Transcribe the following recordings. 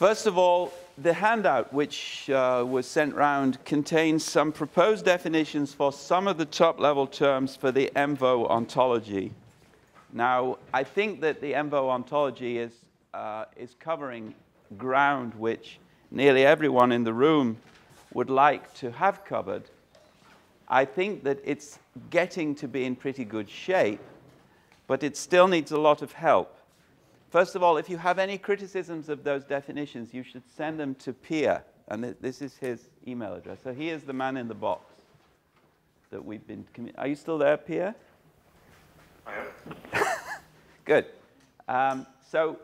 First of all, the handout which was sent round contains some proposed definitions for some of the top-level terms for the MVO ontology. Now, I think that the MVO ontology is covering ground which nearly everyone in the room would like to have covered. I think that it's getting to be in pretty good shape, but it still needs a lot of help. First of all, if you have any criticisms of those definitions, you should send them to Pierre, and this is his email address. So he is the man in the box that we've been... Are you still there, Pierre? I am. Good. So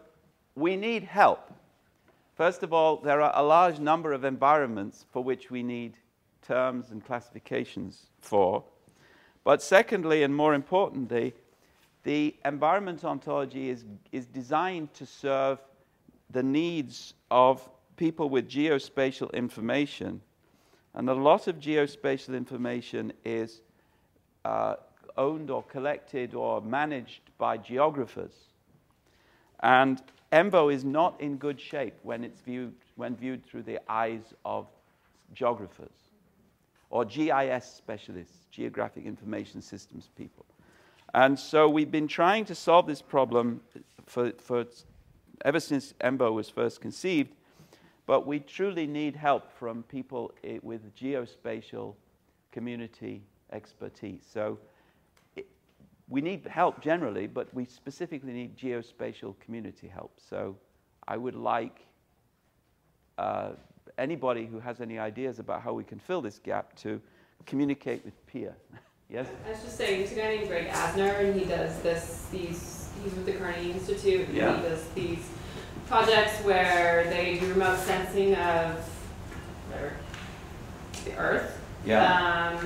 we need help. First of all, there are a large number of environments for which we need terms and classifications for. But secondly, and more importantly, the environment ontology is designed to serve the needs of people with geospatial information. And a lot of geospatial information is owned or collected or managed by geographers. And MVO is not in good shape when viewed through the eyes of geographers or GIS specialists, Geographic Information Systems people. And so we've been trying to solve this problem ever since MVO was first conceived, but we truly need help from people with geospatial community expertise. So we need help generally, but we specifically need geospatial community help. So I would like anybody who has any ideas about how we can fill this gap to communicate with Pia. Yes? I was just saying, there's a guy named Greg Asner, and he does he's with the Carnegie Institute, and he does these projects where they do remote sensing of the Earth. Yeah.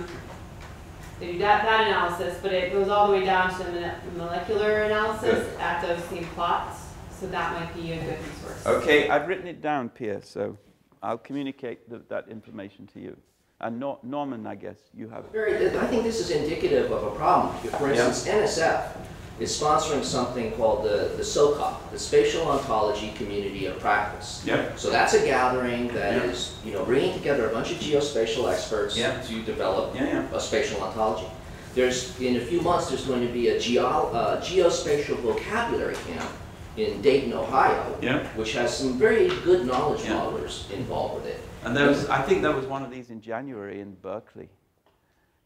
They do that analysis, but it goes all the way down to the molecular analysis at those same plots. So that might be a good resource. Okay, I've written it down, Pierre, so I'll communicate that information to you. And Norman, I guess, you have... I think this is indicative of a problem. For instance, NSF is sponsoring something called the SOCOP, the Spatial Ontology Community of Practice. Yeah. So that's a gathering that is, bringing together a bunch of geospatial experts to develop a spatial ontology. In a few months, there's going to be a geospatial vocabulary camp in Dayton, Ohio, which has some very good knowledge modelers involved with it. And I think there was one of these in January in Berkeley.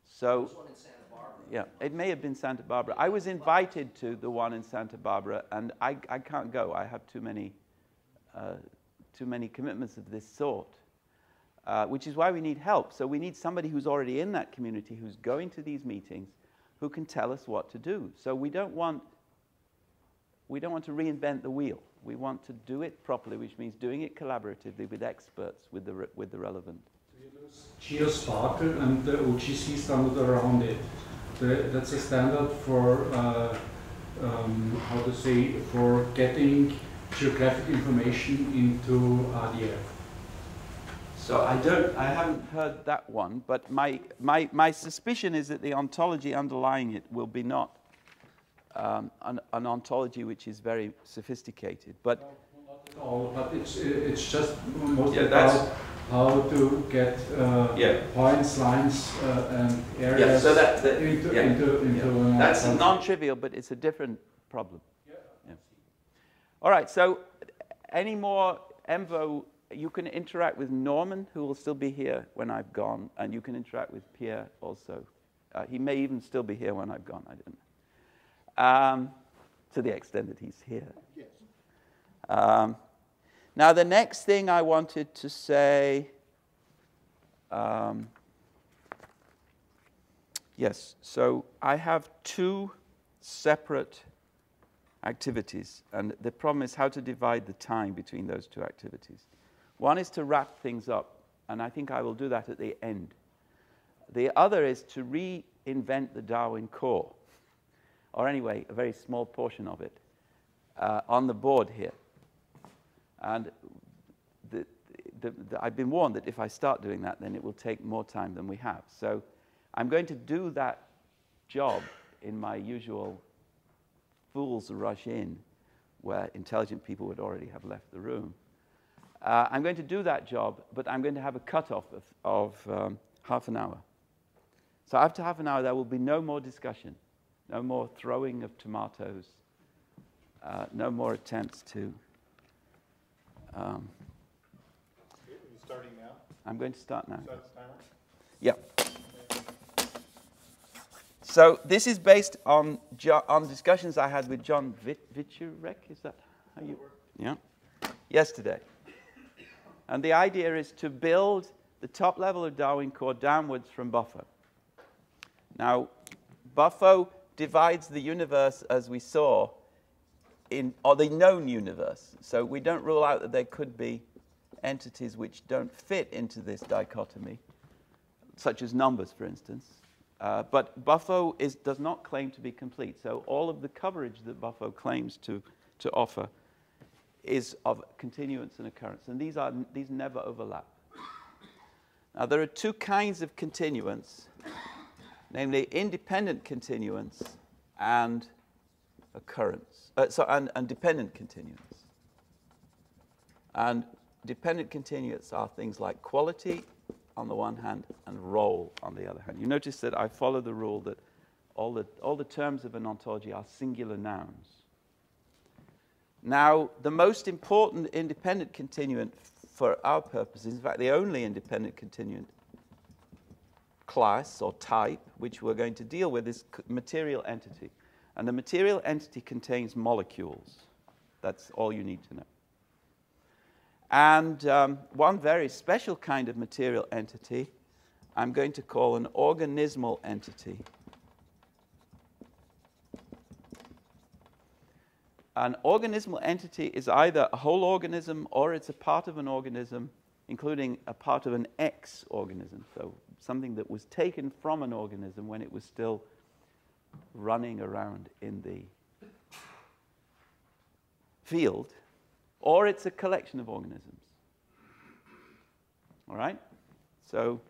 So, there was one in Santa Barbara. Yeah, it may have been Santa Barbara. I was invited to the one in Santa Barbara, and I can't go. I have too many commitments of this sort, which is why we need help. So we need somebody who's already in that community, who's going to these meetings, who can tell us what to do. So we don't want to reinvent the wheel. We want to do it properly, which means doing it collaboratively with experts, with the relevant. So you use GeoSparkle and the OGC standard around it. That's a standard for, for getting geographic information into RDF. So I haven't heard that one, but my suspicion is that the ontology underlying it will be not an ontology which is very sophisticated, but not at all. But it's just mostly about how to get points, lines, and areas into that's non-trivial, but it's a different problem. All right. So, any more MVO? You can interact with Norman, who will still be here when I've gone, and you can interact with Pierre also. He may even still be here when I've gone. I don't know. To the extent that he's here. Yes. Now, the next thing I wanted to say, so I have two separate activities, and the problem is how to divide the time between those two activities. One is to wrap things up, and I think I will do that at the end. The other is to reinvent the Darwin core, or anyway, a very small portion of it, on the board here. And I've been warned that if I start doing that, then it will take more time than we have. So I'm going to do that job in my usual fool's rush in, where intelligent people would already have left the room. I'm going to do that job, but I'm going to have a cutoff of half an hour. So after half an hour, there will be no more discussion, no more throwing of tomatoes, no more attempts to... Are you starting now? I'm going to start now. Start the timer? Yeah. So this is based on discussions I had with John Viturek, is that how you... Yeah. Yesterday. And the idea is to build the top level of Darwin Core downwards from Buffo. Now, Buffo divides the universe, as we saw, or the known universe. So we don't rule out that there could be entities which don't fit into this dichotomy, such as numbers, for instance. But Buffo does not claim to be complete. So all of the coverage that Buffo claims to offer is of continuance and occurrence. And these never overlap. Now, there are two kinds of continuance, namely independent continuance and occurrence. And dependent continuance. And dependent continuance are things like quality on the one hand and role on the other hand. You notice that I follow the rule that all the terms of an ontology are singular nouns. Now, the most important independent continuant for our purposes, in fact, the only independent continuant class or type which we're going to deal with is material entity. And the material entity contains molecules. That's all you need to know. And one very special kind of material entity I'm going to call an organismal entity. An organismal entity is either a whole organism or it's a part of an organism, including a part of an ex-organism, so something that was taken from an organism when it was still running around in the field, or it's a collection of organisms. All right? So...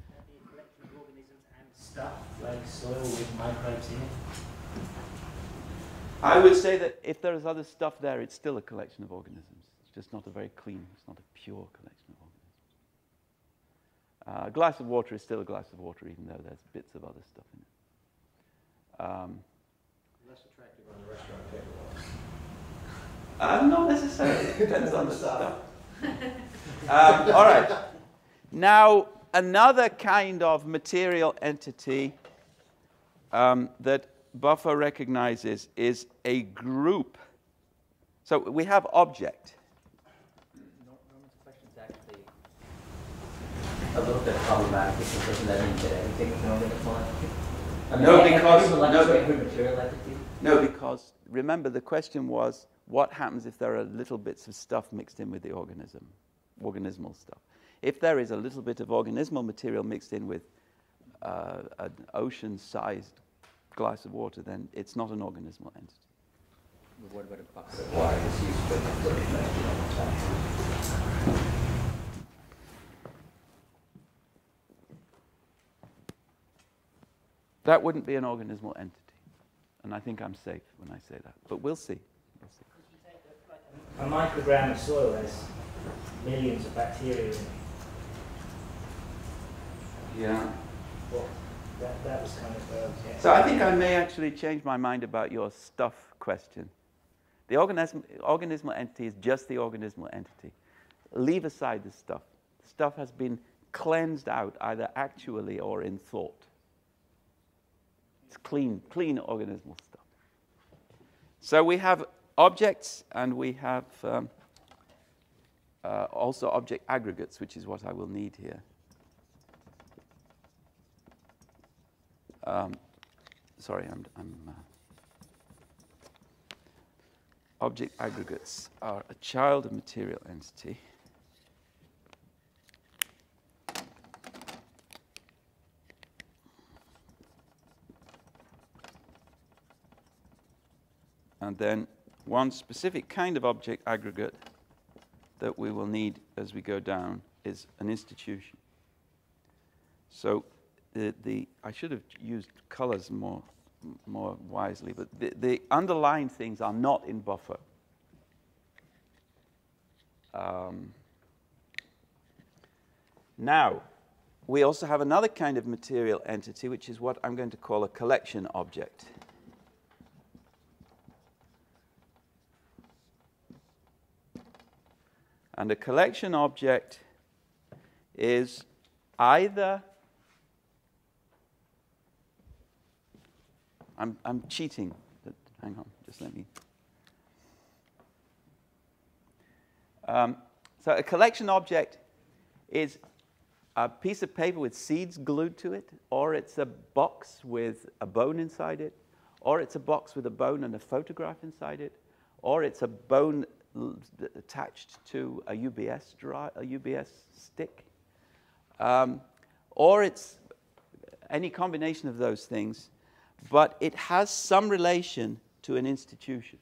Can it be a collection of organisms and stuff, like soil with microbes in it? I would say that if there is other stuff there, it's still a collection of organisms. It's just not a very clean, it's not a pure collection of organisms. A glass of water is still a glass of water, even though there's bits of other stuff in it. Less attractive on the restaurant table. Not necessarily. It depends on the stuff. All right. Now, another kind of material entity that Buffo recognizes is a group. So we have object. Norman's question is actually a little bit problematic because doesn't that mean that everything is an organismal entity? I mean, no, because remember the question was, what happens if there are little bits of stuff mixed in with the organism, organismal stuff? If there is a little bit of organismal material mixed in with an ocean-sized glass of water, then it's not an organismal entity. But what about a box? Why is he That wouldn't be an organismal entity. And I think I'm safe when I say that. But we'll see. We'll see. A microgram of soil has millions of bacteria in it. Yeah. Well, that was kind of yeah. So I think I may actually change my mind about your stuff question. The organismal entity is just the organismal entity. Leave aside the stuff. Stuff has been cleansed out either actually or in thought. It's clean organismal stuff. So we have objects and we have also object aggregates, which is what I will need here. Sorry, object aggregates are a child of material entity. And then one specific kind of object aggregate that we will need as we go down is an institution. So I should have used colors more wisely, but the underlying things are not in Buffo. Now, we also have another kind of material entity, which is what I'm going to call a collection object. And a collection object is either, I'm cheating, but hang on, just let me. So a collection object is a piece of paper with seeds glued to it, or it's a box with a bone inside it, or it's a box with a bone and a photograph inside it, or it's a bone attached to a UBS stick, or it's any combination of those things, but it has some relation to an institution.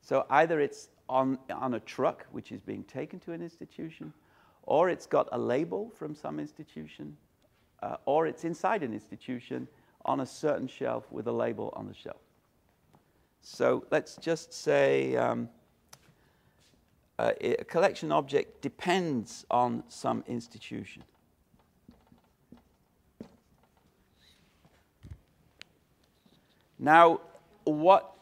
So either it's on a truck, which is being taken to an institution, or it's got a label from some institution, or it's inside an institution on a certain shelf with a label on the shelf. So let's just say a collection object depends on some institution. Now, what?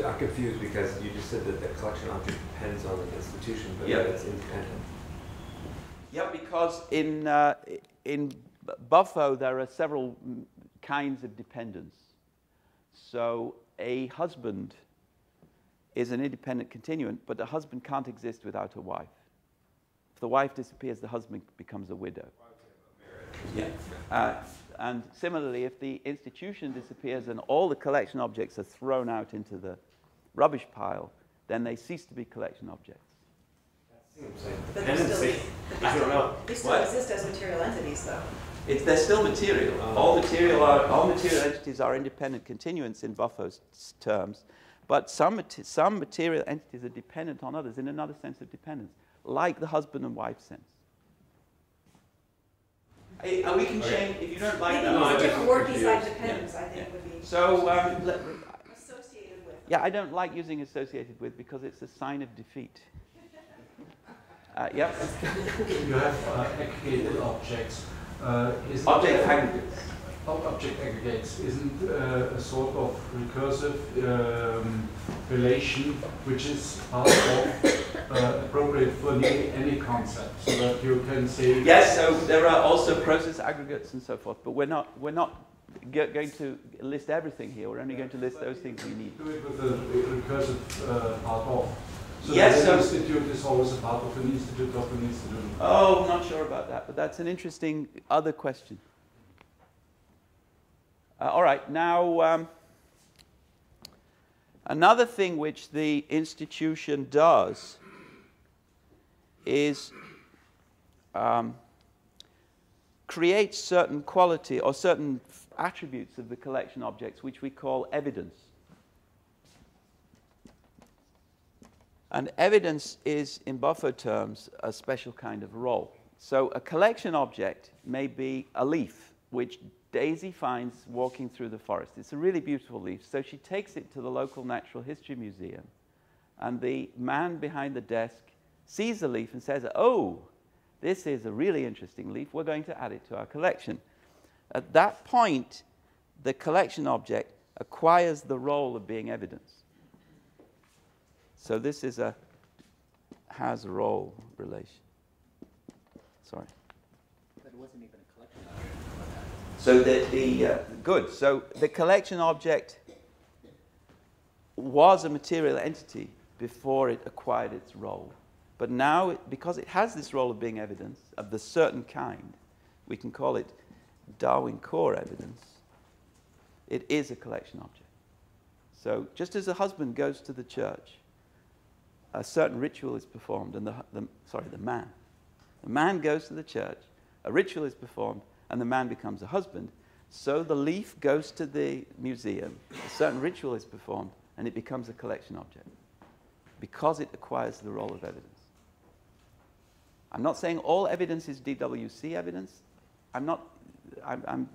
I'm confused because you just said that the collection object depends on an institution, but yeah, that it's independent. Yeah, because in Buffo there are several kinds of dependence. So a husband is an independent continuant, but a husband can't exist without a wife. If the wife disappears, the husband becomes a widow. Yeah. And similarly, if the institution disappears and all the collection objects are thrown out into the rubbish pile, then they cease to be collection objects. That seems like dependency. I don't know. They still exist as material entities, though. They're still material. All material entities are independent continuants in Buffo's terms, but some material entities are dependent on others in another sense of dependence, like the husband and wife sense. We can change, if you don't like that. Maybe use a different word besides dependence, I think would be. So, associated with. Yeah, I don't like using associated with because it's a sign of defeat. Yep. You have aggregated objects. Object aggregates. Object aggregates isn't a sort of recursive relation which is part of appropriate for nearly any concept, so that you can say. Yes, so there are also process aggregates and so forth, but we're not going to list everything here. We're only going to list those things we need. Do it with a recursive part of. So yes, the institute is always a part of an institute of an institute. Oh, I'm not sure about that, but that's an interesting other question. All right, now another thing which the institution does is create certain quality or certain attributes of the collection objects which we call evidence. And evidence is, in Buffo terms, a special kind of role. So a collection object may be a leaf, which Daisy finds walking through the forest. It's a really beautiful leaf. So she takes it to the local Natural History Museum. And the man behind the desk sees the leaf and says, oh, this is a really interesting leaf. We're going to add it to our collection. At that point, the collection object acquires the role of being evidence. So this is a has-role relation. Sorry. But it wasn't even a collection object. So good. So the collection object was a material entity before it acquired its role. But now, because it has this role of being evidence of the certain kind, we can call it Darwin core evidence. It is a collection object. So just as a husband goes to the church, a certain ritual is performed, and the man goes to the church, a ritual is performed, and the man becomes a husband. So the leaf goes to the museum, a certain ritual is performed, and it becomes a collection object because it acquires the role of evidence. I'm not saying all evidence is DWC evidence.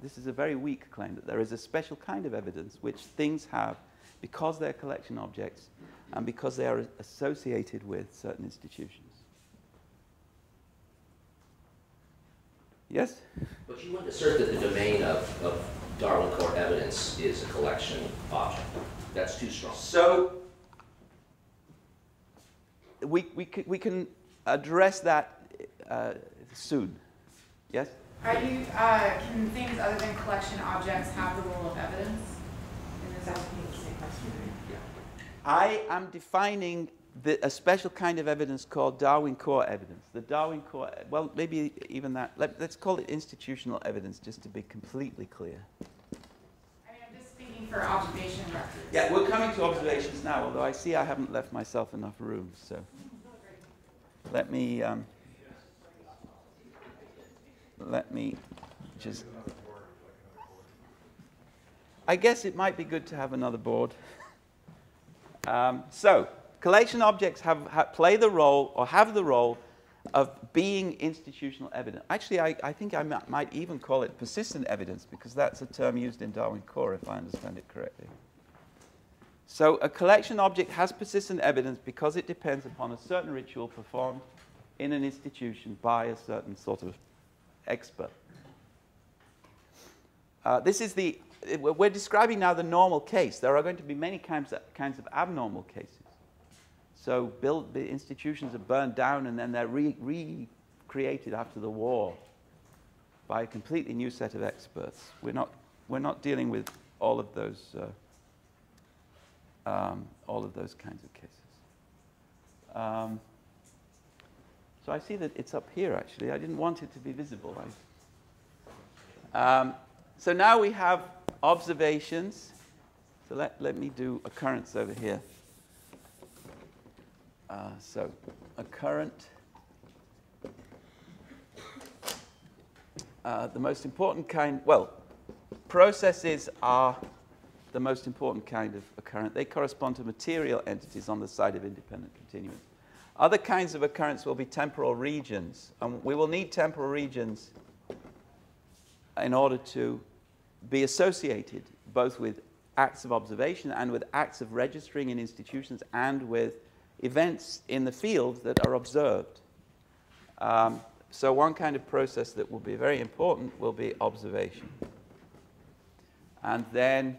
This is a very weak claim that there is a special kind of evidence which things have because they're collection objects, and because they are associated with certain institutions. Yes? But you wouldn't assert that the domain of Darwin core evidence is a collection object. That's too strong. So we can address that soon. Yes? Are you, can things other than collection objects have the role of evidence? I am defining a special kind of evidence called Darwin core evidence. The Darwin core, well, maybe even that. Let's call it institutional evidence, just to be completely clear. I mean, I'm just thinking for observation records. Yeah, we're coming to observations now, although I see I haven't left myself enough room. So let me just... I guess it might be good to have another board. So, collection objects play the role, or have the role, of being institutional evidence. Actually, I think I might even call it persistent evidence, because that's a term used in Darwin core, if I understand it correctly. So, a collection object has persistent evidence because it depends upon a certain ritual performed in an institution by a certain sort of expert. We're describing now the normal case. There are going to be many kinds of abnormal cases. So the institutions are burned down and then they're recreated after the war by a completely new set of experts. We're not dealing with all of those kinds of cases. So I see that it's up here, actually. I didn't want it to be visible. So now we have observations. So let me do occurrence over here. So occurrent. The most important kind, well, processes are the most important kind of occurrent. They correspond to material entities on the side of independent continuance. Other kinds of occurrence will be temporal regions. And we will need temporal regions in order to be associated both with acts of observation and with acts of registering in institutions and with events in the field that are observed. So one kind of process that will be very important will be observation. And then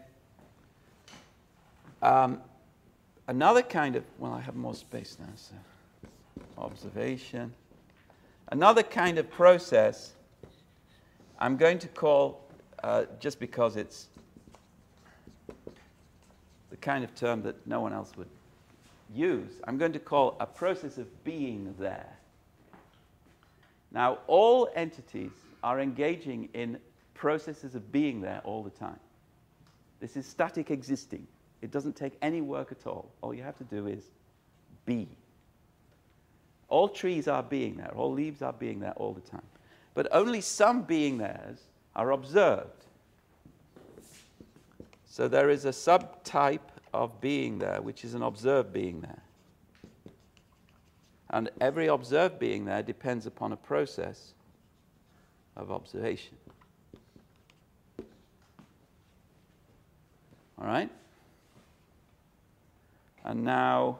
another kind of, well, I have more space now, so observation. Another kind of process I'm going to call, just because it's the kind of term that no one else would use, I'm going to call a process of being there. Now, all entities are engaging in processes of being there all the time. This is static existing. It doesn't take any work at all. All you have to do is be. All trees are being there. All leaves are being there all the time. But only some being theirs are observed. So there is a subtype of being there, which is an observed being there. And every observed being there depends upon a process of observation. All right? And now,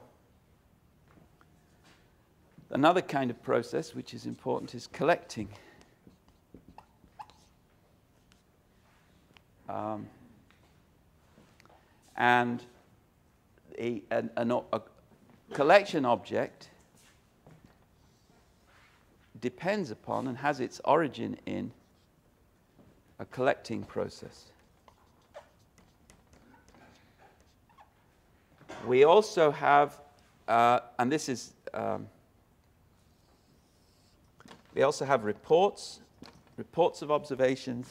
another kind of process which is important is collecting. And a collection object depends upon and has its origin in a collecting process. We also have, and this is, we also have reports. Reports of observations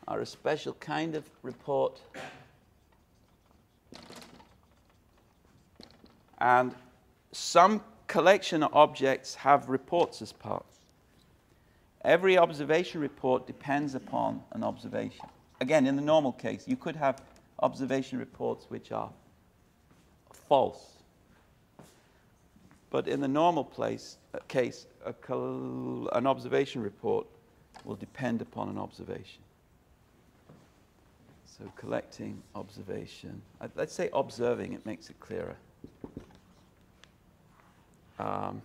are a special kind of report. And some collection objects have reports as part. Every observation report depends upon an observation. Again, in the normal case, you could have observation reports which are false. But in the normal case, an observation report will depend upon an observation. So collecting, observation. Let's say observing, it makes it clearer. And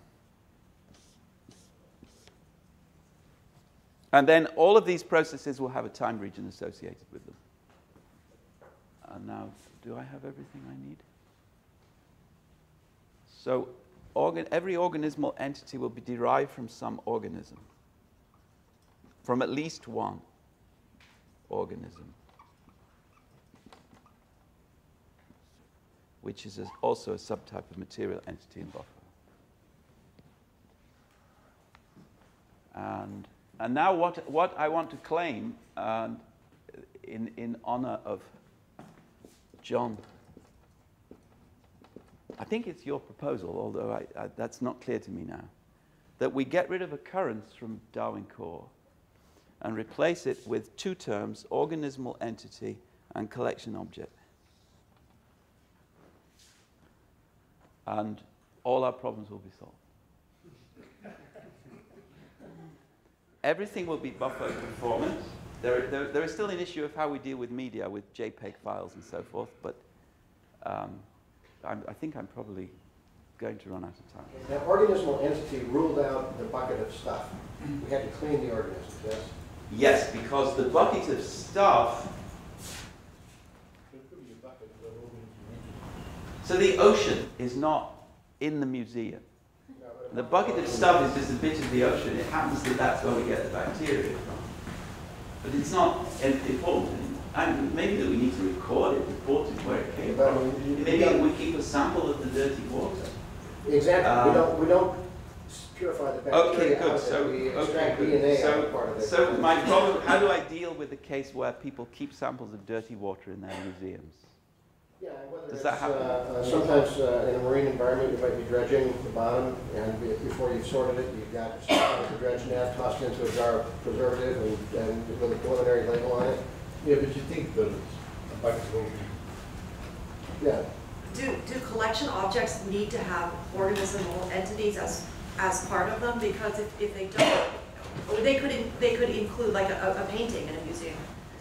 then all of these processes will have a time region associated with them. And now, do I have everything I need? So every organismal entity will be derived from some organism, from at least one organism, which is also a subtype of material entity in buffer. And now what I want to claim in honor of John, I think it's your proposal, although that's not clear to me now, that we get rid of occurrence from Darwin core and replace it with two terms, organismal entity and collection object. And all our problems will be solved. Everything will be buffer performance. There is still an issue of how we deal with media, with JPEG files and so forth, but I think I'm probably going to run out of time. That organismal entity ruled out the bucket of stuff. We had to clean the organisms, yes? Yes, because the bucket of stuff... So the ocean is not in the museum. The bucket of stuff is just a bit of the ocean. It happens that that's where we get the bacteria from. But it's not important. And maybe that we need to record it, report it where it came from. Maybe we keep a sample of the dirty water. Exactly. We don't purify the bacteria. Okay, good. We extract DNA out of part of it. So my problem, how do I deal with the case where people keep samples of dirty water in their museums? Yeah, whether does that happen? Sometimes in a marine environment, you might be dredging the bottom, and before you've sorted it, you've got the dredge net tossed into a jar of preservative and with a preliminary label on it. Yeah, but you think that a bucket will be... Yeah. Do collection objects need to have organismal entities as part of them? Because if they don't, they could include like a painting in a museum.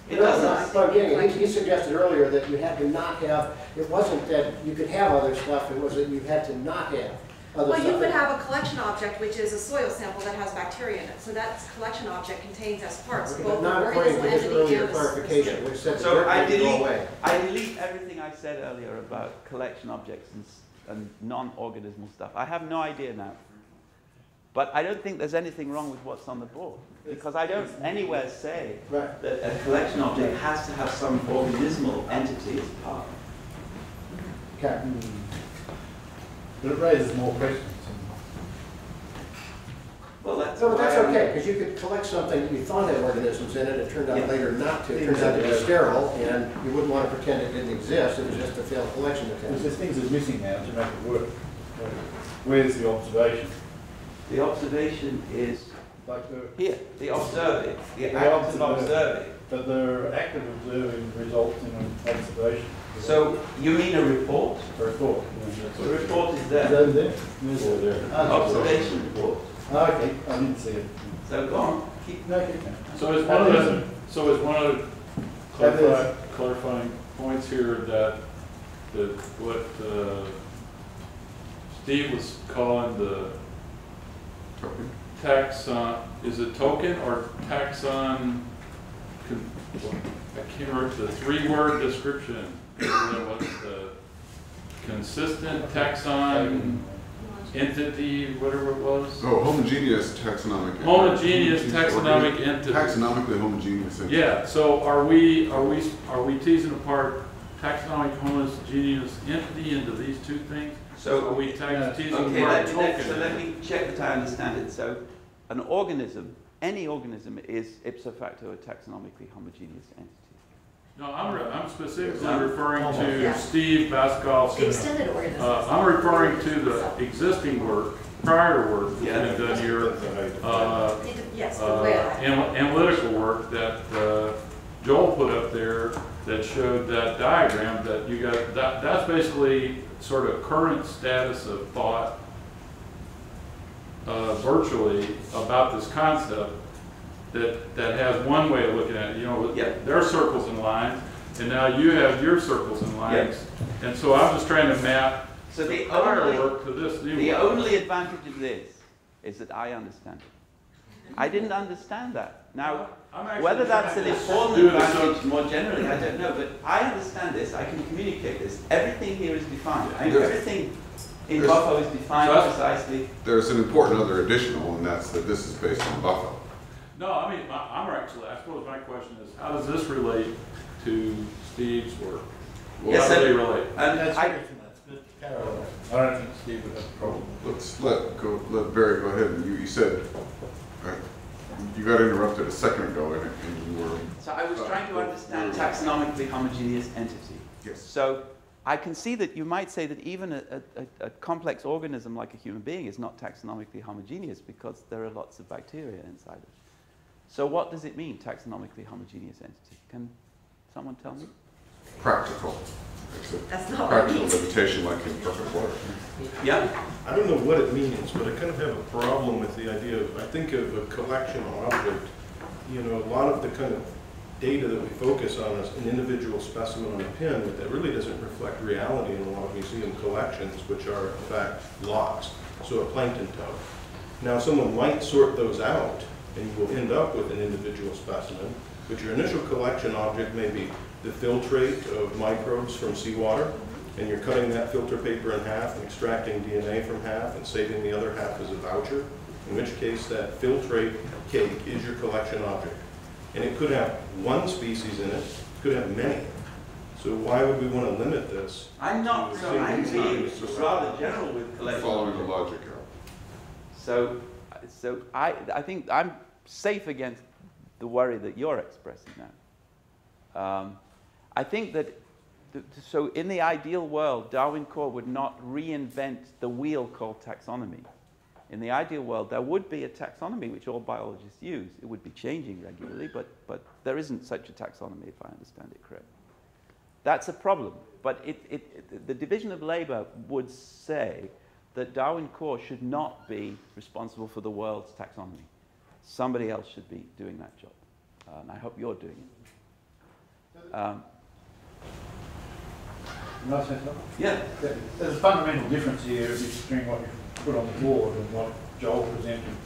It doesn't. But again, he suggested earlier that you had to not have, it wasn't that you could have other stuff, it was that you had to not have other stuff. Well, you could have a collection object, which is a soil sample that has bacteria in it. So that collection object contains as parts Okay, both but not the according organismal to his entity earlier and clarification, which said so I away. delete everything I said earlier about collection objects and non-organismal stuff. I have no idea now. But I don't think there's anything wrong with what's on the board, because I don't anywhere say that a collection object has to have some organismal entity as part. Okay. But it raises more questions. Well, that's okay, because you could collect something that you thought had organisms in it, it turned out later not to. It turns out to be sterile, and you wouldn't want to pretend it didn't exist, it was just a failed collection attempt. There's things that's missing now to make it work. Where's the observation? The observation is like here, the observing, the act of observing. But the act of observing results in an observation. So you mean a report? A report. The report is there. Is that there? Observation report. Okay, I didn't see it. So go on. Keep going. So is one of the clarifying points here that what Steve was calling the taxon, is it token or taxon? I can't remember the three-word description. What's the consistent taxon entity, whatever it was? Oh, homogeneous taxonomic entity. Homogeneous taxonomic entity. Taxonomically homogeneous entity. Yeah. So are we teasing apart taxonomic homogeneous entity into these two things? So are we teasing okay, apart token? so let me check that I understand it. So an organism, any organism, is ipso facto a taxonomically homogeneous entity. No, I'm specifically referring to Steve Baskov's. The extended organisms. I'm referring to the existing work, prior work that's been done here, analytical work that Joel put up there that showed that diagram that you got. That's basically sort of current status of thought virtually about this concept. That has one way of looking at it. You know, there are circles and lines, and now you have your circles and lines. And so I'm just trying to map So the firework to this new the one. only advantage of this is that I understand it. I didn't understand that. Now, whether that's an important advantage more generally, I don't know, but I understand this, I can communicate this. Everything here is defined. Everything in Buffalo is defined precisely. There's an important other additional, and that's that this is based on Buffalo. No, I mean, I suppose my question is, how does this relate to Steve's work? Well, how do they relate? That's good parallel. I don't think Steve would have a problem. Let's let Barry go ahead. You said you got interrupted a second ago, and you were. So I was trying to understand taxonomically homogeneous entity. Yes. So I can see that you might say that even a complex organism like a human being is not taxonomically homogeneous because there are lots of bacteria inside it. So what does it mean, taxonomically homogeneous entity? Can someone tell me? Practical. It's a That's not practical limitation like in perfect water. Yeah? I don't know what it means, but I kind of have a problem with the idea of, I think of a collection object, you know, a lot of the kind of data that we focus on is an individual specimen on a pin, but that really doesn't reflect reality in a lot of museum collections, which are in fact lots, so a plankton toad. Now someone might sort those out, and you will end up with an individual specimen, but your initial collection object may be the filtrate of microbes from seawater, and you're cutting that filter paper in half and extracting DNA from half and saving the other half as a voucher, in which case that filtrate cake is your collection object. And it could have one species in it, it could have many. So why would we want to limit this? I'm not, so I'm being rather general with collection. Following the logic out. So I think I'm safe against the worry that you're expressing now. I think that, so in the ideal world, Darwin Core would not reinvent the wheel called taxonomy. In the ideal world, there would be a taxonomy which all biologists use. It would be changing regularly, but there isn't such a taxonomy, if I understand it correctly. That's a problem. But the division of labor would say that Darwin Core should not be responsible for the world's taxonomy. Somebody else should be doing that job. And I hope you're doing it. Can I say something? Yeah. There's a fundamental difference here between what you put on the board and what Joel presented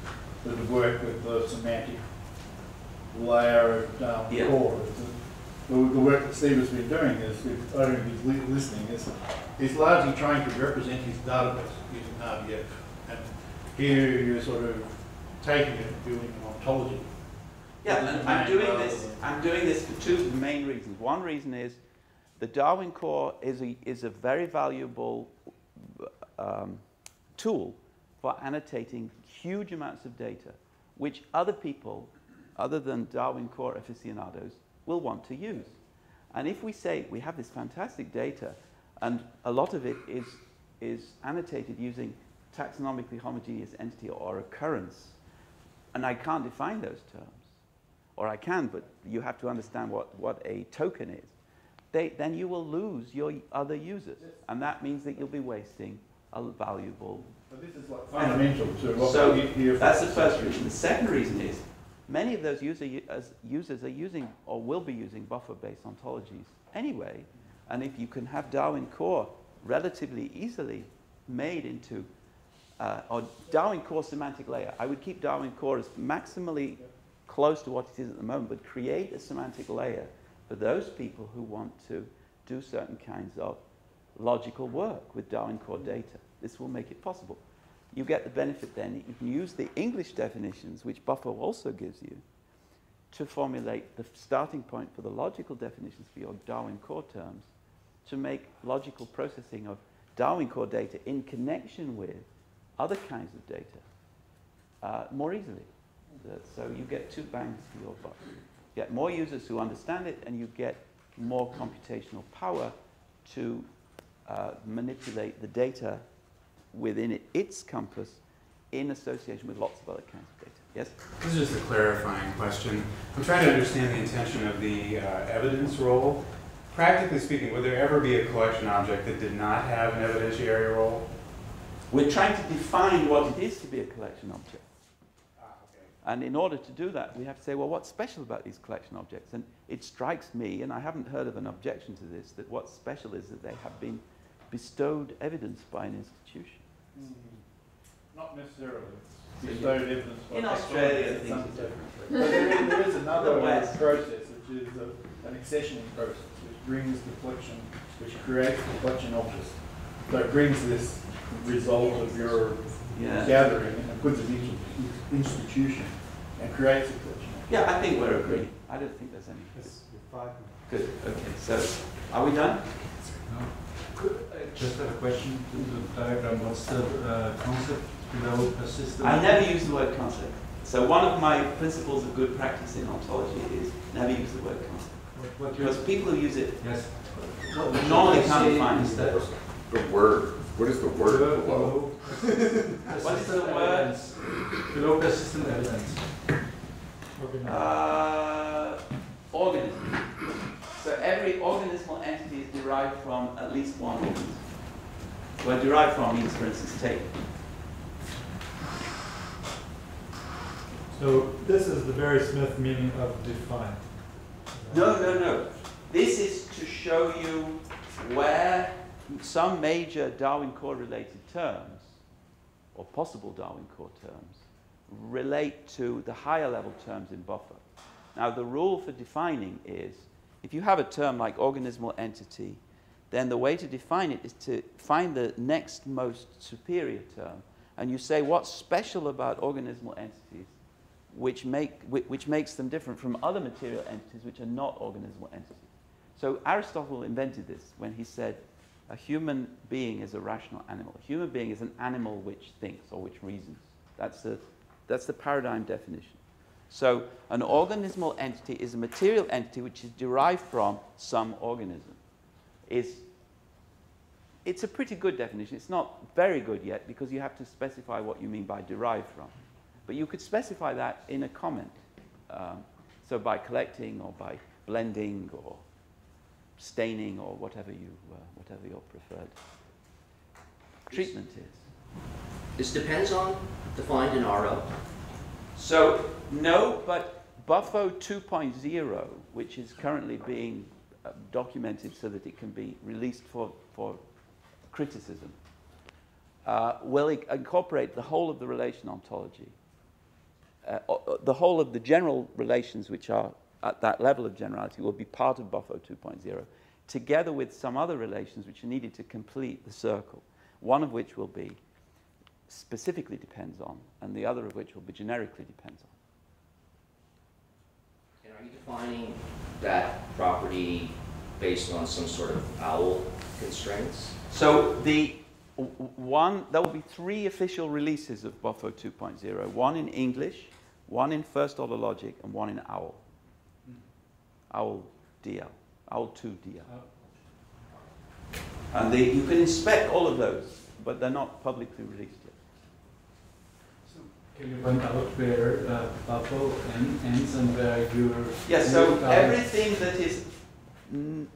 with the work with the semantic layer of core. The work that Steve has been doing is, if I don't know if he's listening, is largely trying to represent his database using RDF. And here you're sort of taking it and doing an ontology. Yeah, and I'm doing this for two main reasons. One reason is the Darwin Core is a very valuable tool for annotating huge amounts of data, which other people, other than Darwin Core aficionados, will want to use. And if we say we have this fantastic data, and a lot of it is annotated using taxonomically homogeneous entity or occurrence, and I can't define those terms, or I can, but you have to understand what a token is, then you will lose your other users. And that means that you'll be wasting a valuable... But this is like fundamental to what so we hear. That's the first reason. The second reason is many of those users are using or will be using buffer-based ontologies anyway. And if you can have Darwin Core relatively easily made into, or Darwin Core semantic layer, I would keep Darwin Core as maximally close to what it is at the moment, but create a semantic layer for those people who want to do certain kinds of logical work with Darwin Core data. This will make it possible. You get the benefit then, you can use the English definitions, which Buffer also gives you, to formulate the starting point for the logical definitions for your Darwin Core terms, to make logical processing of Darwin Core data in connection with other kinds of data more easily. So you get two bangs for your buck. You get more users who understand it, and you get more computational power to manipulate the data within its compass in association with lots of other kinds of data. Yes? This is just a clarifying question. I'm trying to understand the intention of the evidence role. Practically speaking, would there ever be a collection object that did not have an evidentiary role? We're trying to define what it is to be a collection object. And in order to do that, we have to say, well, what's special about these collection objects? And it strikes me, and I haven't heard of an objection to this, that what's special is that they have been bestowed evidence by an institution. Not necessarily. Bestowed evidence by in Australia, things are different. But there is another process, which is an accessioning process, which brings the collection, which creates the collection object. So it brings this result of your gathering and puts it into institution and creates a collection. Yeah, I think we're agreeing. I don't think there's any. Good. Okay. So, are we done? I just have a question to the diagram. What's the concept below persistent? I never use the word concept. So one of my principles of good practice in ontology is never use the word concept. Because people who use it normally can't find it. The word. What is the word below? What is the word? Below persistent evidence. Organism. So every organismal entity is derived from at least one organism. Where derived from means, for instance, take. So this is the very Smith meaning of define. No. This is to show you where some major Darwin core related terms, or possible Darwin core terms, relate to the higher level terms in buffer. Now the rule for defining is, if you have a term like organismal entity, then the way to define it is to find the next most superior term, and you say what's special about organismal entities which makes them different from other material entities which are not organismal entities. So Aristotle invented this when he said a human being is a rational animal. A human being is an animal which thinks or which reasons. That's the paradigm definition. So an organismal entity is a material entity which is derived from some organism. It's a pretty good definition. It's not very good yet because you have to specify what you mean by derived from. But you could specify that in a comment. So by collecting or by blending or staining or whatever your preferred treatment is. This depends on defined in RO. So no, but Buffo 2.0, which is currently being documented so that it can be released for criticism, will incorporate the whole of the relation ontology, the whole of the general relations which are at that level of generality will be part of Buffo 2.0, together with some other relations which are needed to complete the circle, one of which will be specifically depends on, and the other of which will be generically depends on. And are you defining that property based on some sort of OWL constraints? So there will be 3 official releases of Buffo 2.0, one in English, one in first order logic, and one in OWL. OWL DL, OWL 2 DL. And you can inspect all of those, but they're not publicly released yet. So can you point out where Buffo ends and where your... Yes, so everything that is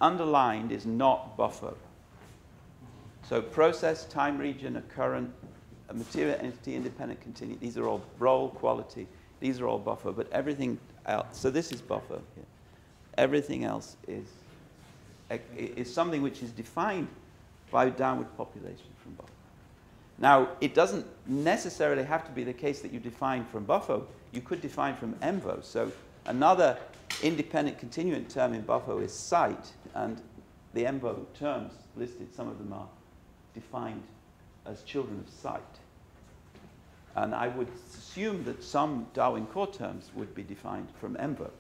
underlined is not Buffo. So process, time region, occurrent, a material entity, independent continuum, these are all role, quality, these are all Buffo, but everything else, so this is Buffo here. Everything else is something which is defined by downward population from Buffo. Now, it doesn't necessarily have to be the case that you define from Buffo. You could define from MVO. So another independent continuant term in Buffo is site, and the MVO terms listed, some of them are defined as children of site. And I would assume that some Darwin core terms would be defined from MVO.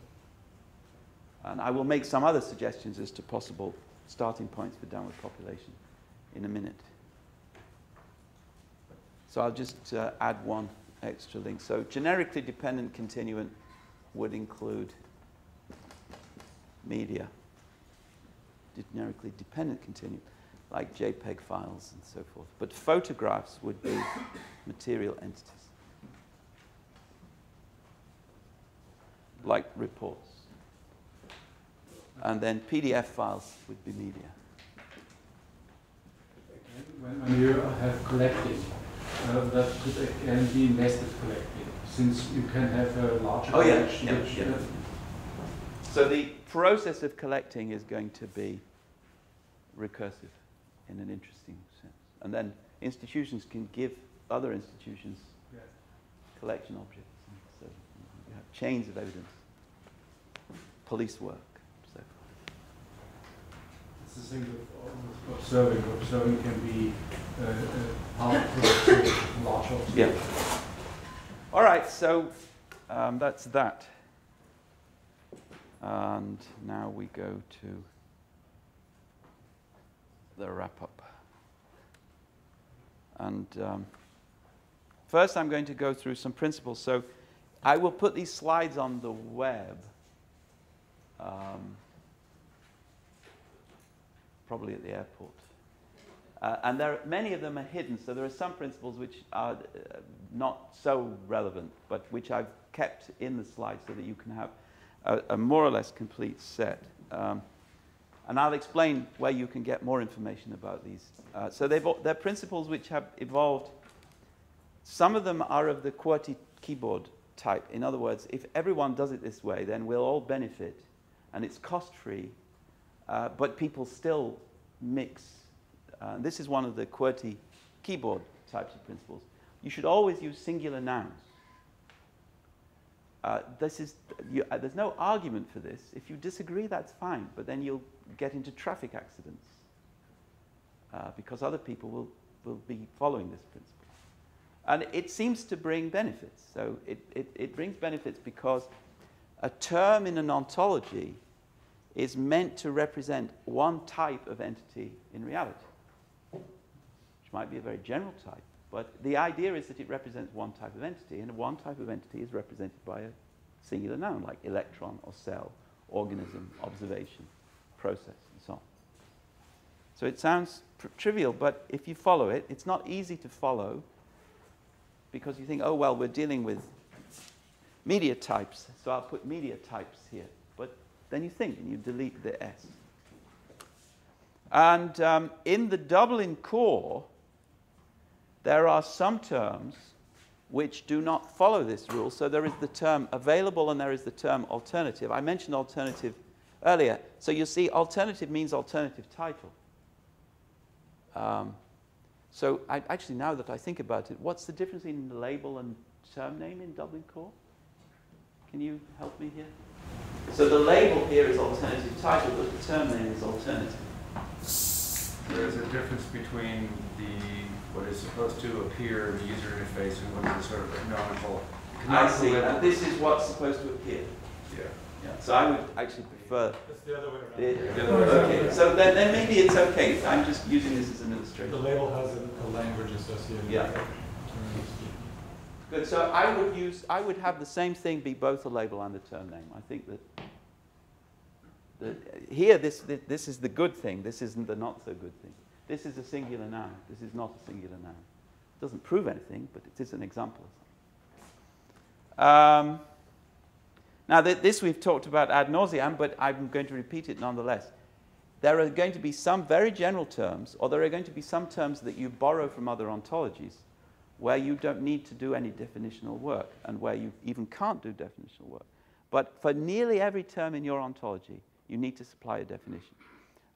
And I will make some other suggestions as to possible starting points for downward population in a minute. So I'll just add one extra link. So generically dependent continuant would include media. Generically dependent continuant, like JPEG files and so forth. But photographs would be material entities, like reports. And then PDF files would be media. When you have collecting, that could again be nested collecting, since you can have a larger collection. Yeah. So the process of collecting is going to be recursive. in an interesting sense. And then institutions can give other institutions collection objects. And so you have chains of evidence, police work. So. It's the thing with observing. Observing can be powerful, large objects. Yeah. All right, so that's that. And now we go to the wrap-up. And first I'm going to go through some principles. So I will put these slides on the web, probably at the airport. And many of them are hidden, so there are some principles which are not so relevant, but which I've kept in the slides so that you can have a more or less complete set. And I'll explain where you can get more information about these. So they're principles which have evolved. Some of them are of the QWERTY keyboard type. In other words, if everyone does it this way, then we'll all benefit, and it's cost-free, but people still mix. This is one of the QWERTY keyboard types of principles. You should always use singular nouns. There's no argument for this. If you disagree, that's fine, but then you'll get into traffic accidents because other people will be following this principle. And it seems to bring benefits. So it brings benefits because a term in an ontology is meant to represent one type of entity in reality, which might be a very general type. But the idea is that it represents one type of entity, and one type of entity is represented by a singular noun, like electron or cell, organism, observation, process, and so on. So it sounds trivial, but if you follow it, it's not easy to follow because you think, oh, well, we're dealing with media types, so I'll put media types here. But then you think, and you delete the S. And in the Dublin core, there are some terms which do not follow this rule. So there is the term available and there is the term alternative. I mentioned alternative earlier. So you see, alternative means alternative title. So actually, now that I think about it, what's the difference in label and term name in Dublin core? Can you help me here? So the label here is alternative title, but the term name is alternative. There is a difference between what is supposed to appear in the user interface and what is sort of canonical. I see. And this is what's supposed to appear. Yeah. So I would actually prefer. It's the other way around. The other way. Okay. So then maybe it's okay. I'm just using this as an illustration. The label has a language associated. Yeah. Good. So I would have the same thing be both the label and the term name. I think that here this is the good thing. This isn't the not so good thing. This is a singular noun. This is not a singular noun. It doesn't prove anything, but it is an example. Now, this we've talked about ad nauseam, but I'm going to repeat it nonetheless. There are going to be some very general terms, or there are going to be some terms that you borrow from other ontologies where you don't need to do any definitional work, and where you even can't do definitional work. But for nearly every term in your ontology, you need to supply a definition.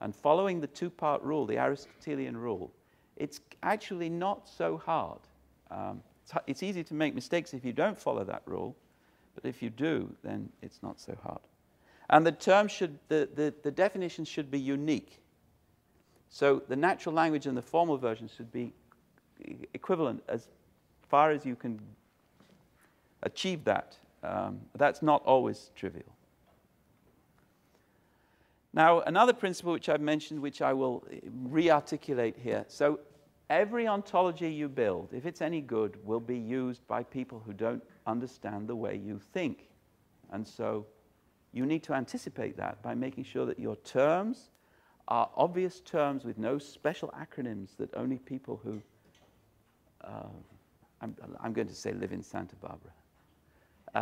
And following the two-part rule, the Aristotelian rule, it's actually not so hard. It's easy to make mistakes if you don't follow that rule, but if you do, then it's not so hard. And the term the definition should be unique. So the natural language and the formal version should be equivalent as far as you can achieve that. That's not always trivial. Now, another principle which I've mentioned, which I will re-articulate here. So every ontology you build, if it's any good, will be used by people who don't understand the way you think. And so you need to anticipate that by making sure that your terms are obvious terms with no special acronyms that only people who, I'm going to say live in Santa Barbara,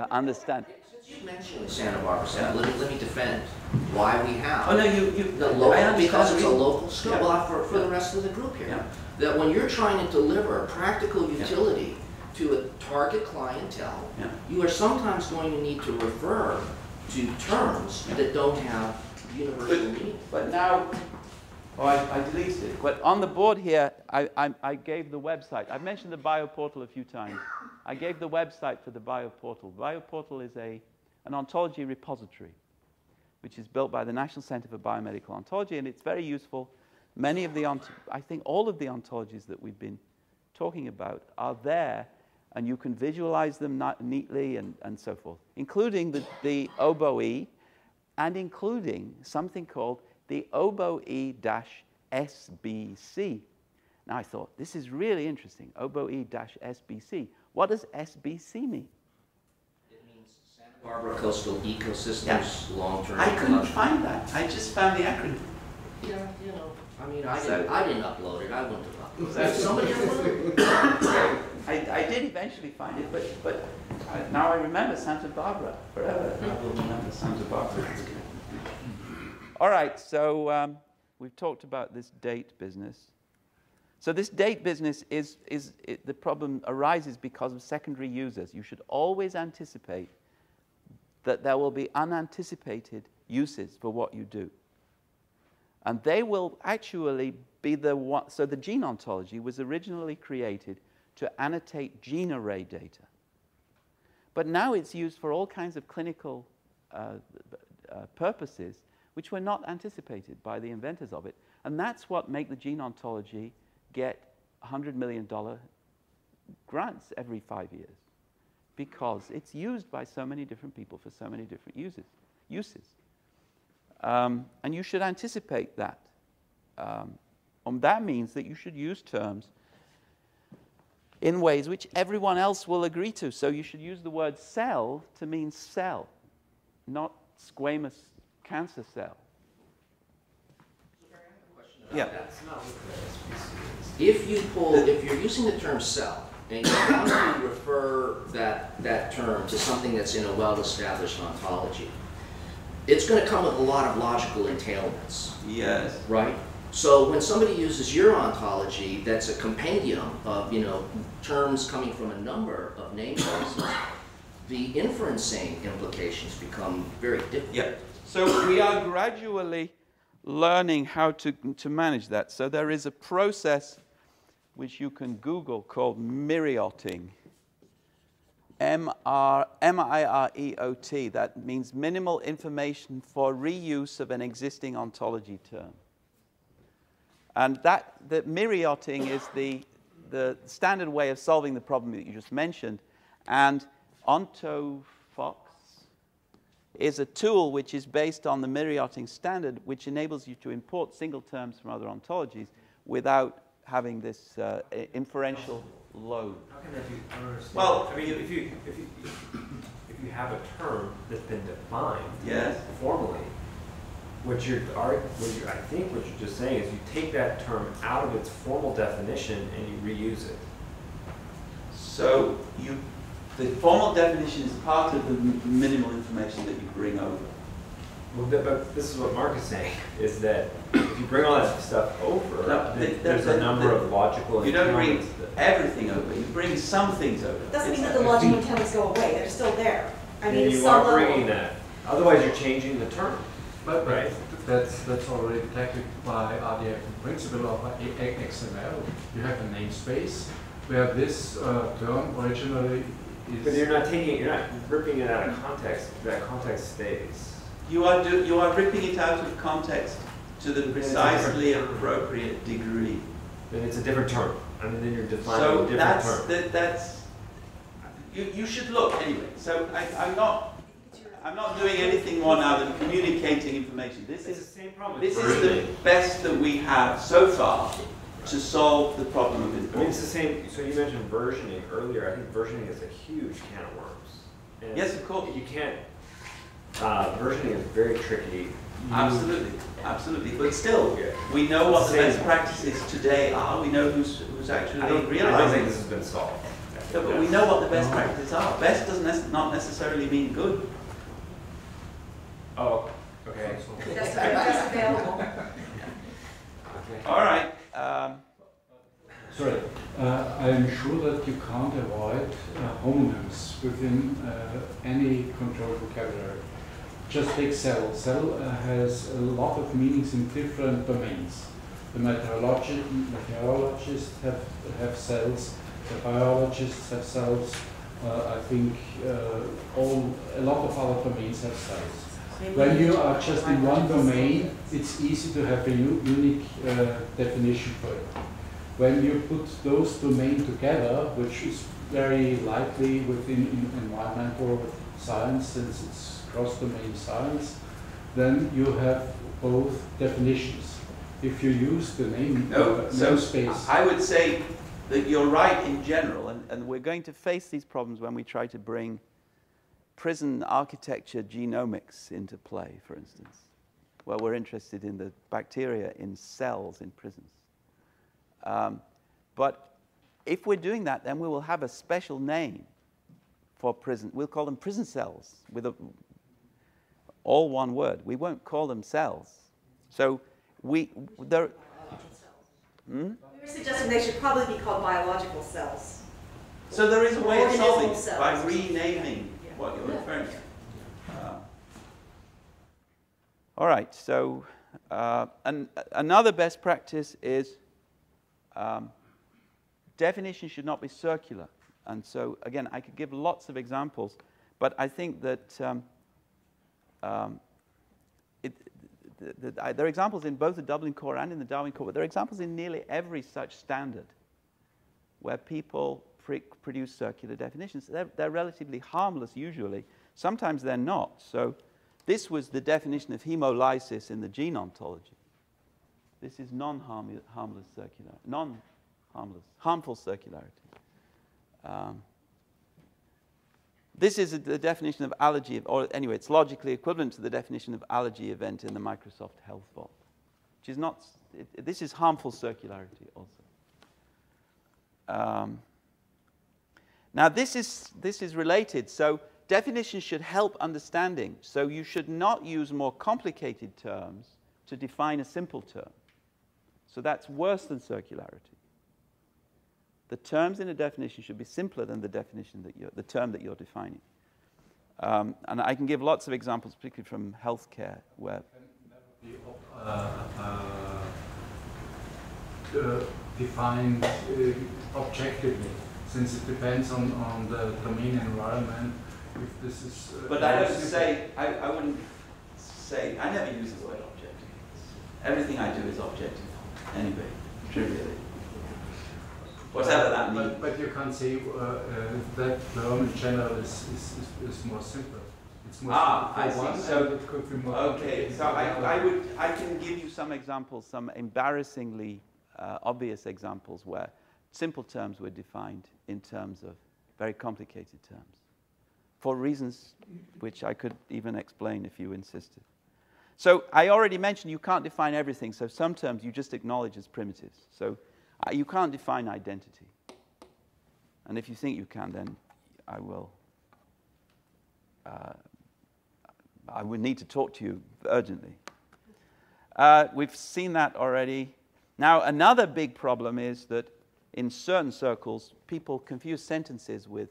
understand. Since you mentioned Santa Barbara, let me defend why we have. Oh no, because it's a local skill. Yeah. Well, for the rest of the group here, yeah. That when you're trying to deliver practical utility to a target clientele, you are sometimes going to need to refer to terms that don't have universal meaning. But now, Oh, I deleted it. But on the board here, I gave the website. I've mentioned the bioportal a few times. I gave the website for the bioportal. Bioportal is an ontology repository, which is built by the National Center for Biomedical Ontology, and it's very useful. Many of the, I think all of the ontologies that we've been talking about are there, and you can visualize them neatly and so forth, including the OBOE, and including something called the OBOE-SBC. Now I thought, this is really interesting, OBOE-SBC. What does SBC mean? It means Santa Barbara Coastal Ecosystems Long-Term. I couldn't find that. I just found the acronym. Yeah, you know, I mean, I didn't upload it. I wouldn't have uploaded it. Somebody uploaded it? I did eventually find it, but now I remember Santa Barbara forever. I will remember Santa Barbara. All right, so we've talked about this date business. So this date business the problem arises because of secondary users. You should always anticipate that there will be unanticipated uses for what you do. And they will actually be the one. So the gene ontology was originally created to annotate gene array data. But now it's used for all kinds of clinical purposes which were not anticipated by the inventors of it. And that's what make the gene ontology get $100 million grants every 5 years, because it's used by so many different people for so many different uses. And you should anticipate that. That means that you should use terms in ways which everyone else will agree to. So you should use the word cell to mean cell, not squamous cancer cell. Yeah. That's not what the SBC is. If you're using the term cell, and you want to refer that term to something that's in a well-established ontology, it's going to come with a lot of logical entailments. Yes. Right? So when somebody uses your ontology, that's a compendium of, terms coming from a number of namespaces, the inferencing implications become very difficult. Yeah. So we are gradually learning how to manage that. So there is a process which you can Google called myriotting. M-I-R-E-O-T. That means minimal information for reuse of an existing ontology term. And the myriotting is the standard way of solving the problem that you just mentioned. And OntoFox is a tool which is based on the myriotting standard, which enables you to import single terms from other ontologies without having this inferential load. How can that be? I don't understand. Well, I mean, if you have a term that's been defined formally, I think what you're just saying is you take that term out of its formal definition and you reuse it. So the formal definition is part of the minimal information that you bring over. Well, but this is what Mark is saying, is that if you bring all that stuff over, there's a number of logical. You don't bring everything over. You bring some things over. Doesn't mean that the logical entailments go away. They're still there. I mean, you are bringing that. Otherwise, you're changing the term. But right. That's already tackled by RDF principle of XML. You have a namespace where this term originally is. But you're not ripping it out of context. That context stays. You are ripping it out of context to the precisely appropriate degree. Then it's a different term. I mean, then you're defining a different term. You should look anyway. So I'm not doing anything more now than communicating information. This is the same problem. This is the best that we have so far to solve the problem of importance. I mean, it's the same. So you mentioned versioning earlier. I think versioning is a huge can of worms. And yes, of course. You can't. Versioning is very tricky. Absolutely, absolutely. But still, we know what the best practices today are. We know who's actually realizing. I don't think this has been solved. No, but we know what the best practices are. Best doesn't not necessarily mean good. Oh, okay. That's available. Okay. All right. Sorry, I'm sure that you can't avoid homonyms within any controlled vocabulary. Just take cell. Cell has a lot of meanings in different domains. The meteorologists have cells, the biologists have cells. I think a lot of other domains have cells. When you are just in one domain, it's easy to have a unique definition for it. When you put those domains together, which is very likely within environmental science, since it's cross-domain science, then you have both definitions. If you use the name namespace. I would say that you're right in general, and we're going to face these problems when we try to bring prison architecture genomics into play, for instance, where we're interested in the bacteria in cells in prisons. But if we're doing that, then we will have a special name for prison. We'll call them prison cells with all one word. We won't call them cells. So We were suggesting they should probably be called biological cells. So there is a way of solving it by renaming what you're referring to. All right, so another best practice is definition should not be circular. And so, again, I could give lots of examples, but I think that there are examples in both the Dublin Core and in the Darwin Core, but there are examples in nearly every such standard where people produce circular definitions. They're relatively harmless usually. Sometimes they're not. So this was the definition of hemolysis in the gene ontology. This is harmful circularity. This is the definition of allergy, or anyway, it's logically equivalent to the definition of allergy event in the Microsoft Health Vault, which is not, this is harmful circularity also. Now this is related, so definitions should help understanding, so you should not use more complicated terms to define a simple term. So that's worse than circularity. The terms in a definition should be simpler than the definition the term that you're defining. And I can give lots of examples, particularly from healthcare, where defined objectively, since it depends on the domain environment. If this is, but I don't say, I wouldn't say, I never use the word objective. Everything I do is objective, anyway, trivially. Whatever that means. But you can't say that term in general is more simple. It's more I simple. see. So, it could be more okay, so I can give you some examples, some embarrassingly obvious examples where simple terms were defined in terms of very complicated terms, for reasons which I could even explain if you insisted. So I already mentioned you can't define everything, so some terms you just acknowledge as primitives. So you can't define identity. And if you think you can, then I would need to talk to you urgently. We've seen that already. Now, another big problem is that in certain circles, people confuse sentences with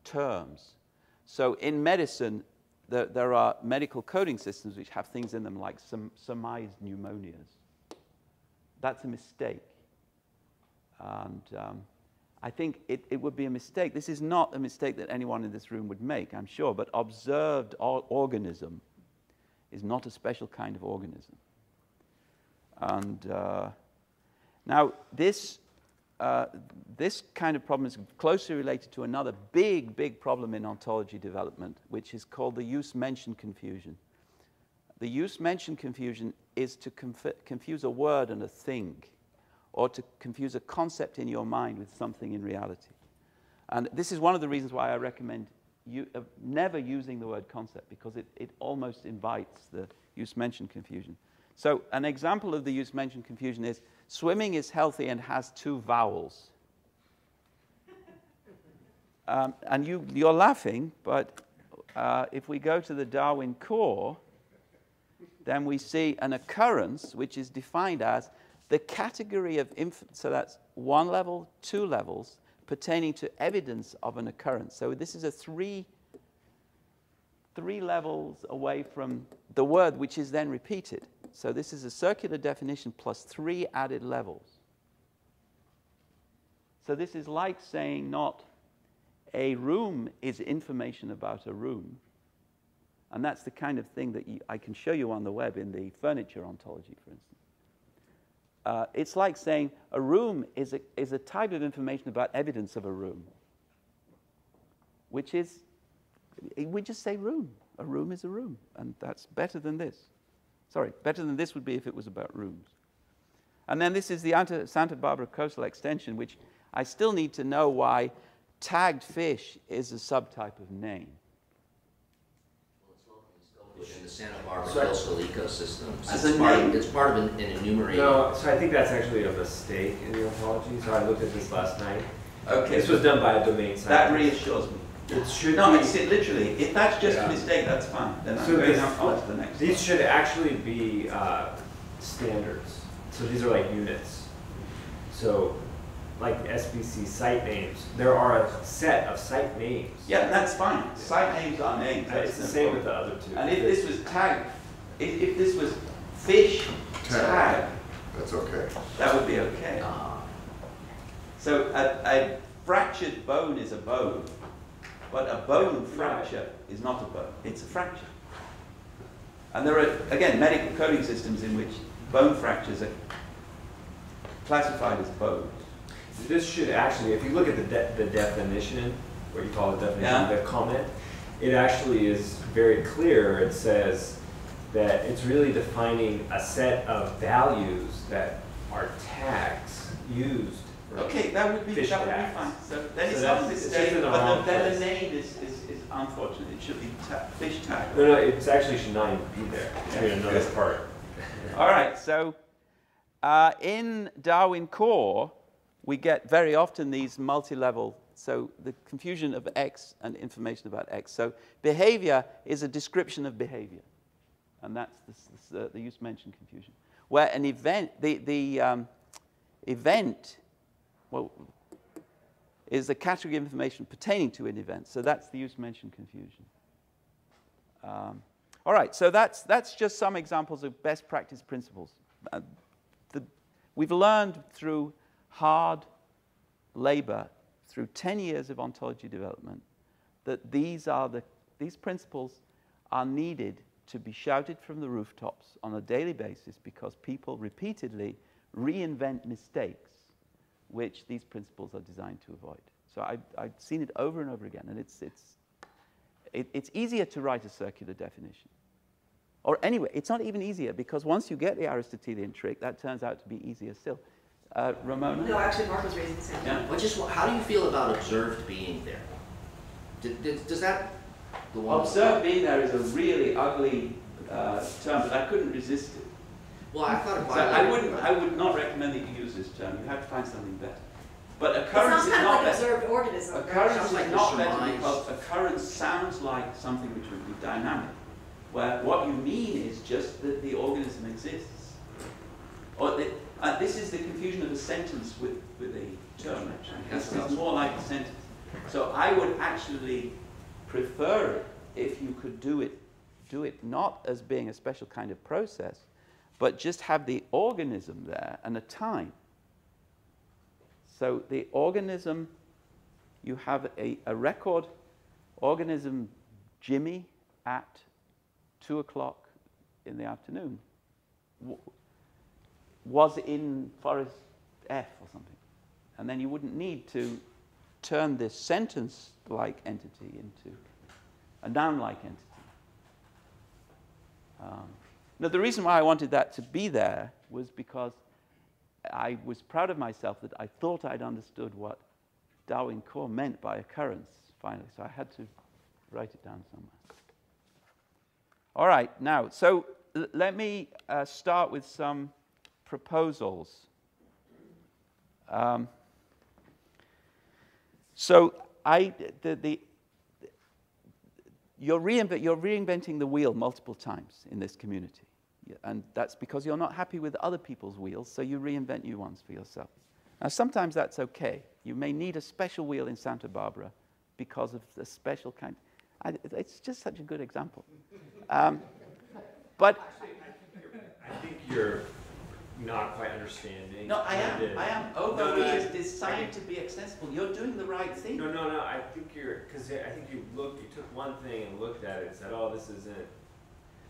terms. So in medicine, there are medical coding systems which have things in them like surmised pneumonias. That's a mistake. And I think it would be a mistake. This is not a mistake that anyone in this room would make, I'm sure, but observed organism is not a special kind of organism. And now this kind of problem is closely related to another big problem in ontology development, which is called the use-mention confusion. The use-mention confusion is to confuse a word and a thing, or to confuse a concept in your mind with something in reality. And this is one of the reasons why I recommend never using the word concept, because it almost invites the use-mention confusion. So an example of the use-mention confusion is swimming is healthy and has 2 vowels. And you're laughing, but if we go to the Darwin Core, then we see an occurrence which is defined as the category of so that's 1 level, 2 levels, pertaining to evidence of an occurrence. So this is a 3 levels away from the word which is then repeated. So this is a circular definition plus 3 added levels. So this is like saying not a room is information about a room. And that's the kind of thing that I can show you on the web in the furniture ontology, for instance. It's like saying a room is a type of information about evidence of a room, which is, we just say room. A room is a room, and that's better than this. Sorry, better than this would be if it was about rooms. And then this is the Santa Barbara Coastal Extension, which I still need to know why tagged fish is a subtype of name. In the Santa Barbara coastal ecosystem. As a name? It's part of an enumerated. No, so I think that's actually a mistake in the ontology. So I looked at this last night. Okay. This was done by a domain scientist. That reassures me. It should no, be. It's literally. If that's just a mistake, that's fine. Then I'm going on to the next. These should actually be standards. So these are like units. So, like SBC site names, there are a set of site names. Yeah, and that's fine. Site names are names. It's the same with the other two. And if this was tag, if this was fish tag, that's okay. That would be okay. So a fractured bone is a bone, but a bone fracture is not a bone. It's a fracture. And there are, again, medical coding systems in which bone fractures are classified as bones. This should actually, if you look at the definition, what you call the definition, the comment, it actually is very clear. It says that it's really defining a set of values that are tags used. Okay, that would be fine. So then it's not a mistake, but then the name is unfortunate. It should be fish tag. No, it actually should not even be there. I mean, another part. All right, so in Darwin Core, we get very often these multi-level, so the confusion of X and information about X. So behavior is a description of behavior. And that's the use-mention confusion. Where an event, the event, well, is the category of information pertaining to an event. So that's the use-mention confusion. All right, so that's just some examples of best practice principles. We've learned through hard labor, through 10 years of ontology development, that these principles are needed to be shouted from the rooftops on a daily basis because people repeatedly reinvent mistakes which these principles are designed to avoid. So I've seen it over and over again, and it's easier to write a circular definition. Or anyway, it's not even easier, because once you get the Aristotelian trick, that turns out to be easier still. Ramona? No, actually, Mark was raising his hand. Yeah. How do you feel about observed being there? Does that... Observed being there is a really ugly term, but I couldn't resist it. Well, I thought about I would not recommend that you use this term. You have to find something better. But occurrence is not better. Observed organism. Occurrence is not better because occurrence sounds like something which would be dynamic, where what you mean is just that the organism exists. Or this is the confusion of a sentence with a term, actually. This is more like a sentence. So I would actually prefer it if you could do it not as being a special kind of process, but just have the organism there and a time. So the organism, you have a record, organism Jimmy at 2 o'clock in the afternoon was in Forest F or something. And then you wouldn't need to turn this sentence-like entity into a noun-like entity. Now, the reason why I wanted that to be there was because I was proud of myself that I thought I'd understood what Darwin Core meant by occurrence, finally. So I had to write it down somewhere. All right, now, so let me start with some proposals. You're reinventing the wheel multiple times in this community. And that's because you're not happy with other people's wheels, so you reinvent new ones for yourself. Now, sometimes that's okay. You may need a special wheel in Santa Barbara because of a special kind. It's just such a good example. But I think you're not quite understanding. No, I am. I am. OVE is designed to be extensible. You're doing the right thing. No, no, no. I think you're, because I think you took one thing and looked at it and said, oh, this isn't.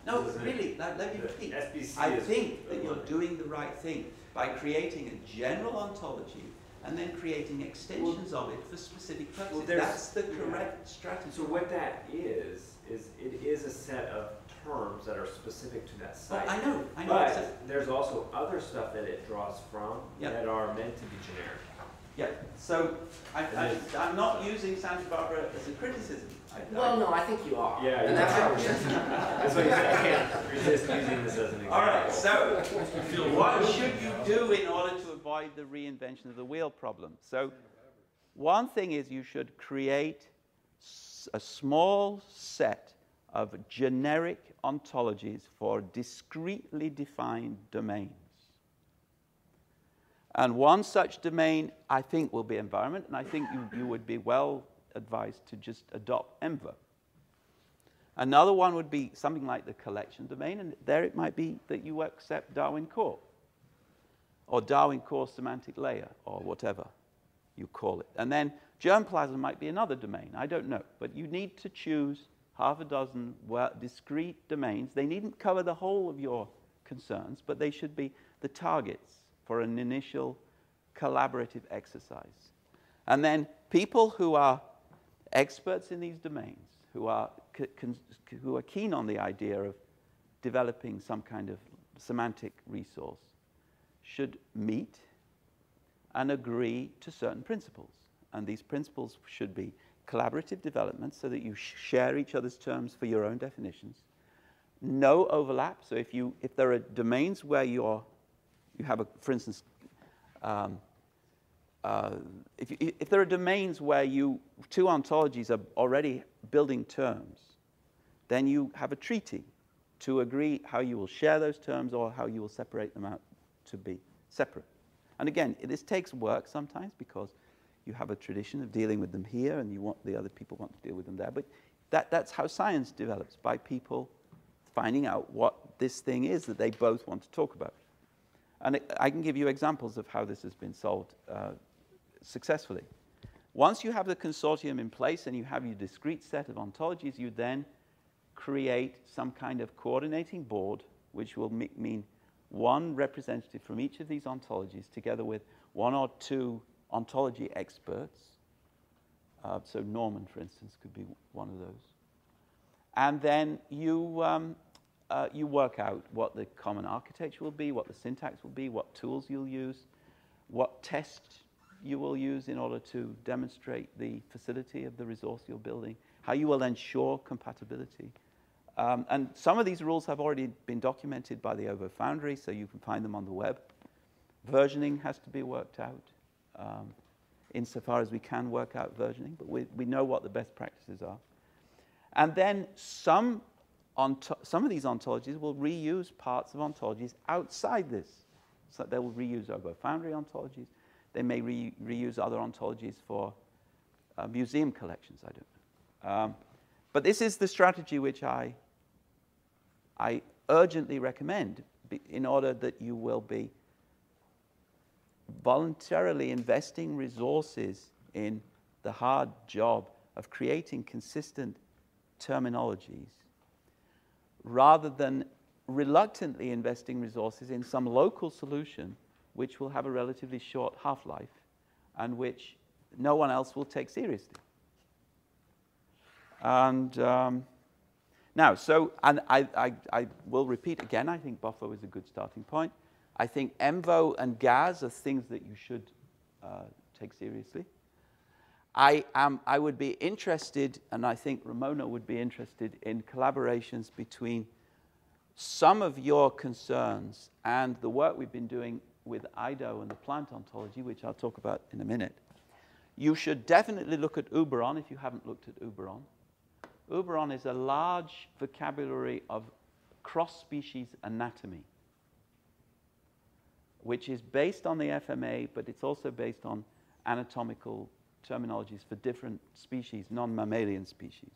No, really, let me repeat. I think that you're doing the right thing by creating a general ontology and then creating extensions of it for specific purposes. That's the correct strategy. So what that is it is a set of terms that are specific to that site. Well, I know. But there's also other stuff that it draws from that are meant to be generic. Yeah, so I'm not using Santa Barbara as a criticism. Well, no, I think you are. Yeah, and that's how we're That's what you said. I can't resist using this as an example. All right, so what should you do in order to avoid the reinvention of the wheel problem? So one thing is you should create a small set of generic ontologies for discretely defined domains. And one such domain, I think, will be environment, and I think you would be well advised to just adopt ENVO. Another one would be something like the collection domain, and there it might be that you accept Darwin Core, or Darwin Core semantic layer, or whatever you call it. And then germplasm might be another domain, I don't know. But you need to choose half a dozen discrete domains. They needn't cover the whole of your concerns, but they should be the targets for an initial collaborative exercise. And then people who are experts in these domains, who are keen on the idea of developing some kind of semantic resource, should meet and agree to certain principles. And these principles should be collaborative development so that you share each other's terms for your own definitions. No overlap. So if there are domains where you have, for instance, if there are domains where two ontologies are already building terms, then you have a treaty to agree how you will share those terms or how you will separate them out to be separate. And again, this takes work sometimes because you have a tradition of dealing with them here and the other people want to deal with them there. But that's how science develops, by people finding out what this thing is that they both want to talk about. And I can give you examples of how this has been solved successfully. Once you have the consortium in place and you have your discrete set of ontologies, you then create some kind of coordinating board, which will mean one representative from each of these ontologies together with one or two ontology experts. So Norman, for instance, could be one of those. And then you work out what the common architecture will be, what the syntax will be, what tools you'll use, what test you will use in order to demonstrate the facility of the resource you're building, how you will ensure compatibility. And some of these rules have already been documented by the OVO Foundry, so you can find them on the web. Versioning has to be worked out, insofar as we can work out versioning, but we know what the best practices are. And then some of these ontologies will reuse parts of ontologies outside this. So they will reuse OVO Foundry ontologies. They may reuse other ontologies for museum collections, I don't know. But this is the strategy which I urgently recommend in order that you will be voluntarily investing resources in the hard job of creating consistent terminologies rather than reluctantly investing resources in some local solution which will have a relatively short half-life and which no one else will take seriously. And now, I will repeat again, I think BOFO is a good starting point. I think ENVO and GAS are things that you should take seriously. I would be interested, and I think Ramona would be interested, in collaborations between some of your concerns and the work we've been doing with IDO and the plant ontology, which I'll talk about in a minute. You should definitely look at Uberon if you haven't looked at Uberon. Uberon is a large vocabulary of cross-species anatomy, which is based on the FMA, but it's also based on anatomical terminologies for different species, non-mammalian species.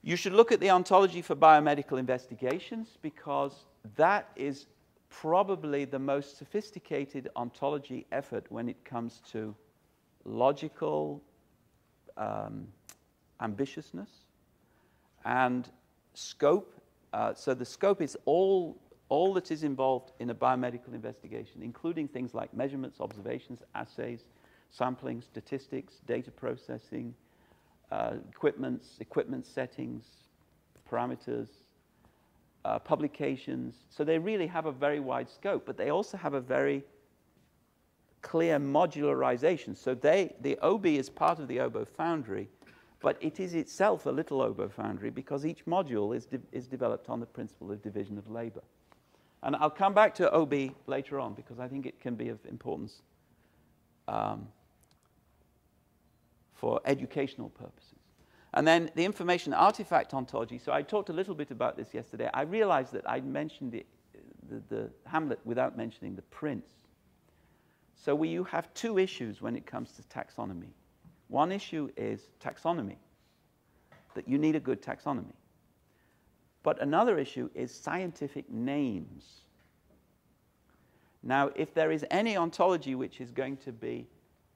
You should look at the ontology for biomedical investigations because that is probably the most sophisticated ontology effort when it comes to logical ambitiousness and scope. So the scope is all that is involved in a biomedical investigation, including things like measurements, observations, assays, sampling, statistics, data processing, equipment settings, parameters, publications. So they really have a very wide scope, but they also have a very clear modularization. So the OB is part of the OBO foundry, but it is itself a little OBO foundry because each module is developed on the principle of division of labor. And I'll come back to OB later on because I think it can be of importance for educational purposes. And then the information artifact ontology. So I talked a little bit about this yesterday. I realized that I'd mentioned the Hamlet without mentioning the prince. So you have two issues when it comes to taxonomy. One issue is taxonomy, that you need a good taxonomy. But another issue is scientific names. Now, if there is any ontology which is going to be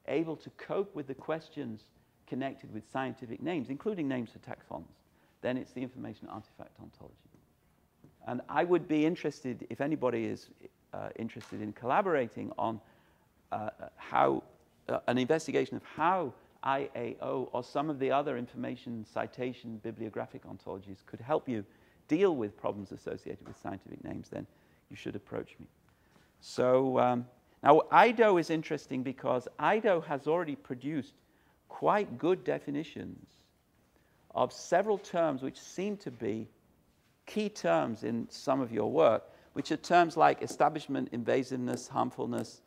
able to cope with the questions connected with scientific names, including names for taxons, then it's the information artifact ontology. And I would be interested, if anybody is interested in collaborating on an investigation of how IAO or some of the other information citation bibliographic ontologies could help you deal with problems associated with scientific names, then you should approach me. So now IDO is interesting because IDO has already produced quite good definitions of several terms which seem to be key terms in some of your work, which are terms like establishment, invasiveness, harmfulness,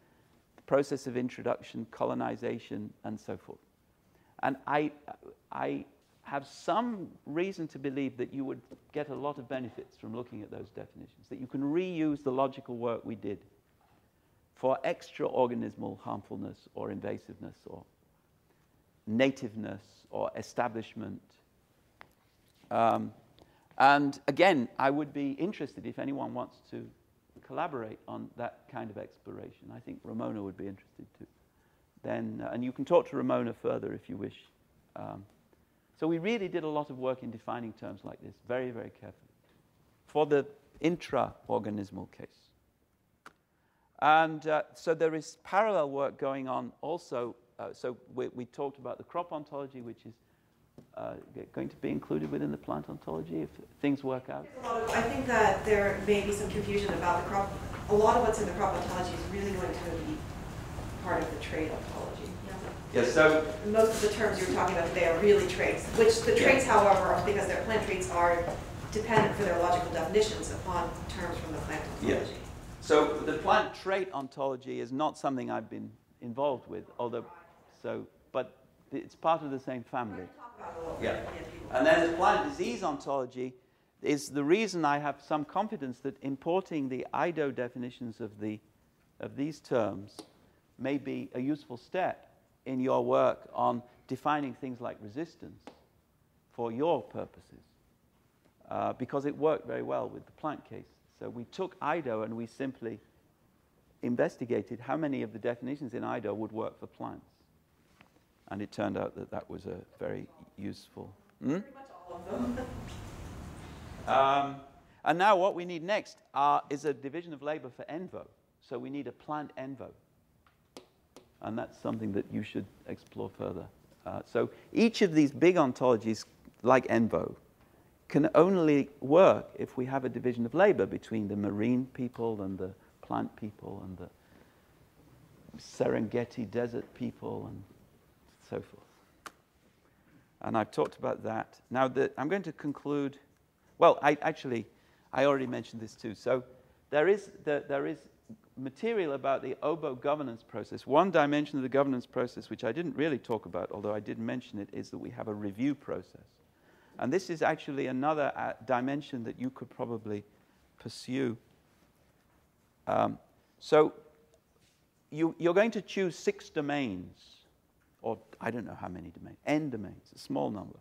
the process of introduction, colonization, and so forth. And I have some reason to believe that you would get a lot of benefits from looking at those definitions, that you can reuse the logical work we did for extra-organismal harmfulness or invasiveness or nativeness or establishment. And again, I would be interested if anyone wants to collaborate on that kind of exploration. I think Ramona would be interested too. Then, and you can talk to Ramona further if you wish. So we really did a lot of work in defining terms like this very, very carefully for the intra-organismal case. And so there is parallel work going on also. So we talked about the crop ontology, which is going to be included within the plant ontology if things work out. I think that there may be some confusion about the crop. A lot of what's in the crop ontology is really going to be part of the trait ontology. Yes, so most of the terms you're talking about today are really traits, which the traits, however, because they're plant traits, are dependent for their logical definitions upon terms from the plant ontology. Yes. So the plant trait ontology is not something I've been involved with, although but it's part of the same family. Yeah. And then the plant disease ontology is the reason I have some confidence that importing the IDO definitions of these terms may be a useful step in your work on defining things like resistance for your purposes, because it worked very well with the plant case. So we took IDO and we simply investigated how many of the definitions in IDO would work for plants. And it turned out that that was a very useful. Pretty much all of them. And now what we need next is a division of labor for ENVO. So we need a plant ENVO. And that's something that you should explore further. So each of these big ontologies, like ENVO, can only work if we have a division of labor between the marine people and the plant people and the Serengeti desert people and so forth. And I've talked about that. Now, I'm going to conclude. Well, I already mentioned this too. So there is material about the OBO governance process. One dimension of the governance process, which I didn't really talk about, although I did mention it, is that we have a review process. And this is actually another dimension that you could probably pursue. So you're going to choose 6 domains, or I don't know how many domains, n domains, a small number.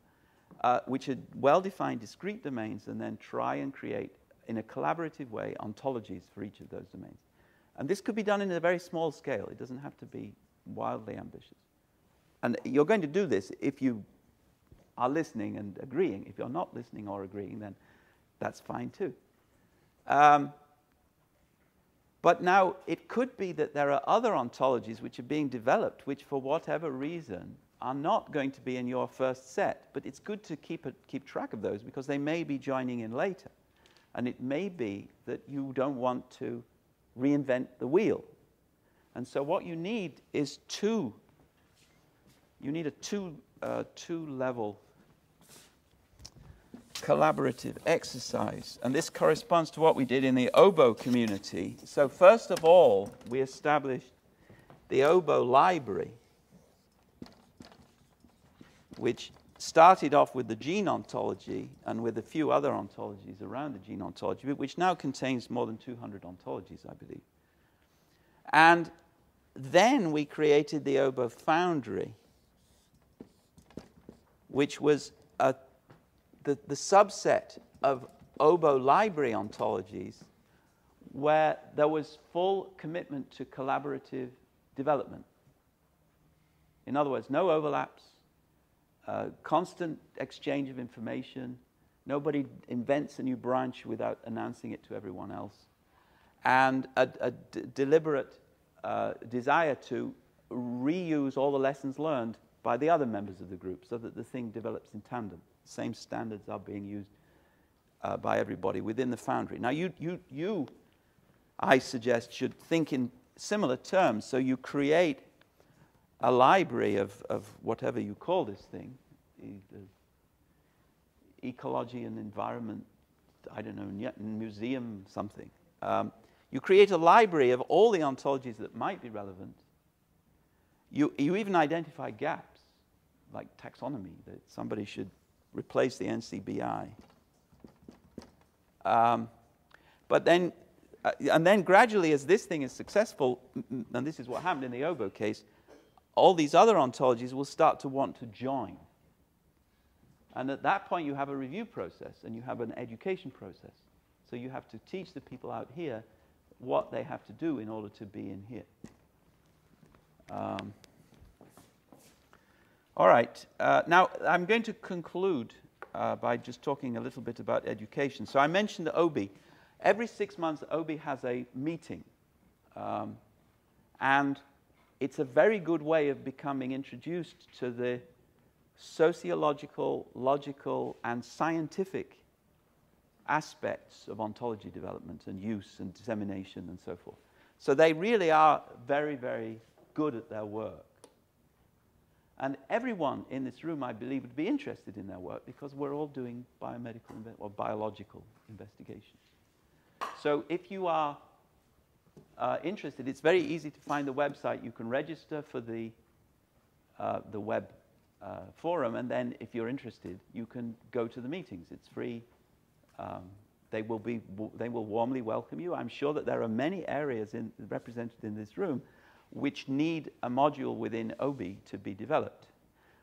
which are well-defined discrete domains, and then try and create, in a collaborative way, ontologies for each of those domains. And this could be done in a very small scale. It doesn't have to be wildly ambitious. And you're going to do this if you are listening and agreeing. If you're not listening or agreeing, then that's fine too. But now, it could be that there are other ontologies which are being developed, which for whatever reason are not going to be in your first set. But it's good to keep track of those, because they may be joining in later. And it may be that you don't want to reinvent the wheel. And so what you need is you need a two-level collaborative exercise. And this corresponds to what we did in the oboe community. So first of all, we established the oboe library, which started off with the gene ontology and with a few other ontologies around the gene ontology, which now contains more than 200 ontologies, I believe. And then we created the oboe foundry, which was the subset of oboe library ontologies where there was full commitment to collaborative development. In other words, no overlaps, constant exchange of information, nobody invents a new branch without announcing it to everyone else, and a deliberate desire to reuse all the lessons learned by the other members of the group so that the thing develops in tandem. Same standards are being used by everybody within the foundry. Now, you, I suggest, should think in similar terms. So you create a library of whatever you call this thing, ecology and environment, I don't know, museum something. You create a library of all the ontologies that might be relevant. You even identify gaps, like taxonomy, that somebody should replace the NCBI. But then, and then gradually, as this thing is successful, and this is what happened in the oboe case, all these other ontologies will start to want to join. And at that point, you have a review process, and you have an education process. So you have to teach the people out here what they have to do in order to be in here. All right. Now, I'm going to conclude by just talking a little bit about education. So I mentioned the OBI. Every 6 months, OBI has a meeting. And it's a very good way of becoming introduced to the sociological, logical, and scientific aspects of ontology development and use and dissemination and so forth. So they really are very, very good at their work. And everyone in this room, I believe, would be interested in their work because we're all doing biomedical or biological investigations. So if you are interested, it's very easy to find the website. You can register for the web forum, and then if you're interested, you can go to the meetings. It's free. They will warmly welcome you. I'm sure that there are many areas represented in this room which need a module within OBI to be developed.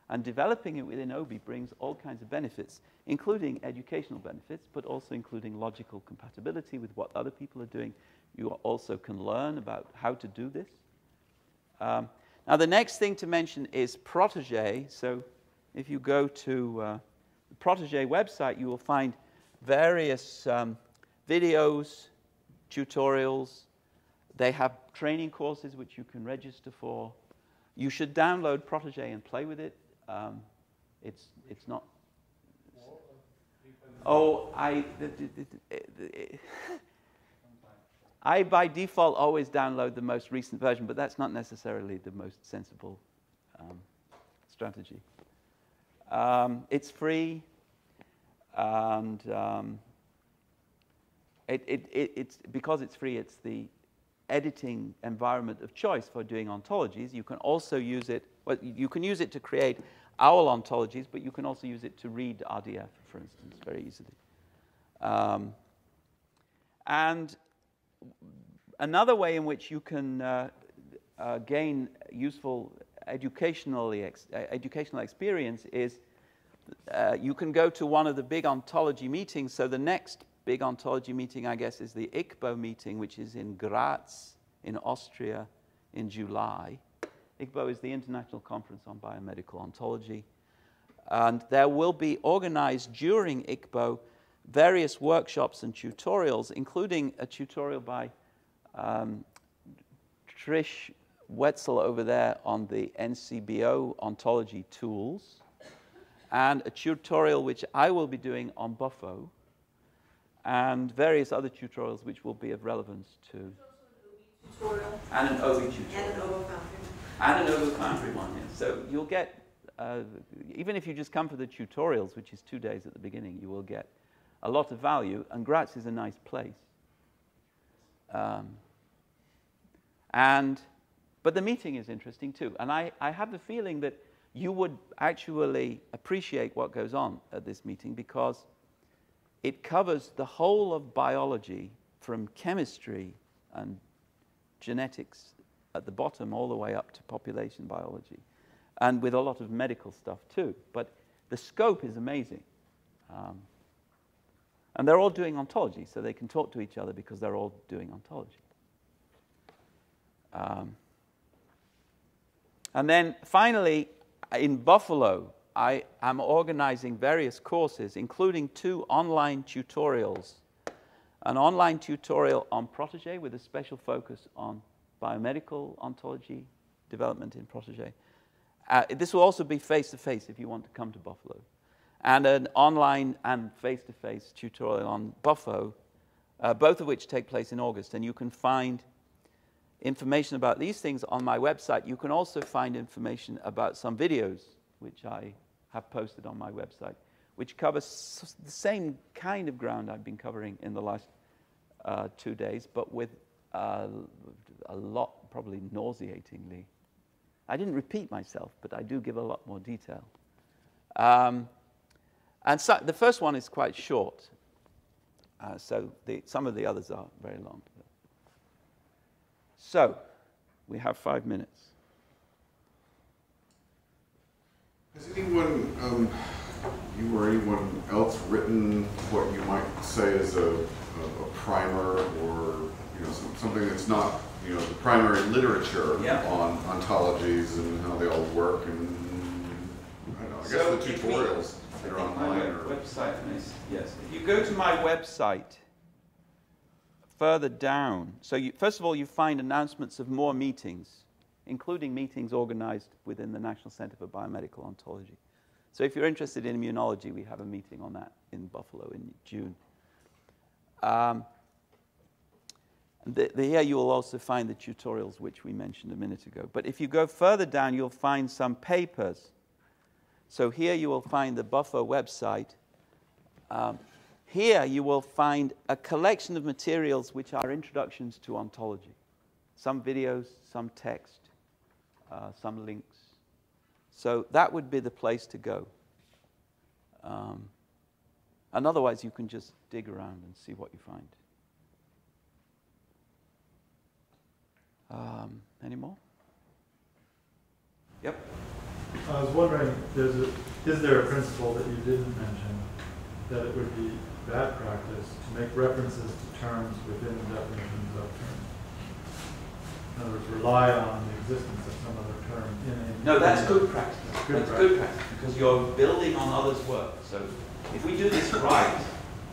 And developing it within OBI brings all kinds of benefits, including educational benefits, but also including logical compatibility with what other people are doing. You also can learn about how to do this. Now, the next thing to mention is Protege. So if you go to the Protege website, you will find various videos, tutorials. They have training courses which you can register for. You should download Protege and play with it. It's not. Oh, I by default always download the most recent version, but that's not necessarily the most sensible strategy. It's free, and it's because it's free. It's the editing environment of choice for doing ontologies. You can also use it, well, you can use it to create OWL ontologies, but you can also use it to read RDF, for instance, very easily. And another way in which you can gain useful educational experience is you can go to one of the big ontology meetings. So the next big ontology meeting, I guess, is the ICBO meeting, which is in Graz, in Austria, in July. ICBO is the International Conference on Biomedical Ontology. And there will be organized during ICBO various workshops and tutorials, including a tutorial by Trish Wetzel over there on the NCBO ontology tools, and a tutorial which I will be doing on Buffo, and various other tutorials which will be of relevance to. Tutorial. And an OV tutorial. And an OVO Foundry. And an OVO Foundry one, yes. So you'll get, even if you just come for the tutorials, which is 2 days at the beginning, you will get a lot of value, and Graz is a nice place. But the meeting is interesting too, and I have the feeling that you would actually appreciate what goes on at this meeting, because it covers the whole of biology, from chemistry and genetics at the bottom all the way up to population biology, and with a lot of medical stuff too. But the scope is amazing. And they're all doing ontology, so they can talk to each other because they're all doing ontology. And then finally, in Buffalo, I am organizing various courses, including 2 online tutorials. An online tutorial on Protégé with a special focus on biomedical ontology development in Protégé. This will also be face-to-face if you want to come to Buffalo. And an online and face-to-face tutorial on Buffo, both of which take place in August. And you can find information about these things on my website. You can also find information about some videos which I have posted on my website, which covers the same kind of ground I've been covering in the last 2 days, but with a lot, probably nauseatingly. I didn't repeat myself, but I do give a lot more detail. And so the first one is quite short, so some of the others are very long. So, we have 5 minutes. Has anyone, you or anyone else, written what you might say is a primer, or something that's not the primary literature on ontologies and how they all work, and I don't know, I guess the tutorials that are online or website. Yes, if you go to my website, further down, so first of all, you find announcements of more meetings, including meetings organized within the National Center for Biomedical Ontology. So if you're interested in immunology, we have a meeting on that in Buffalo in June. Here you will also find the tutorials which we mentioned a minute ago. But if you go further down, you'll find some papers. So here you will find the Buffo website. Here you will find a collection of materials which are introductions to ontology. Some videos, some text, some links. So that would be the place to go. And otherwise you can just dig around and see what you find. Any more? Yep. I was wondering, is there a principle that you didn't mention that it would be bad practice to make references to terms within definitions of terms? In other words, rely on the existence of some other term in a... No, that's good practice. That's good practice, because you're building on others' work. So if we do this right,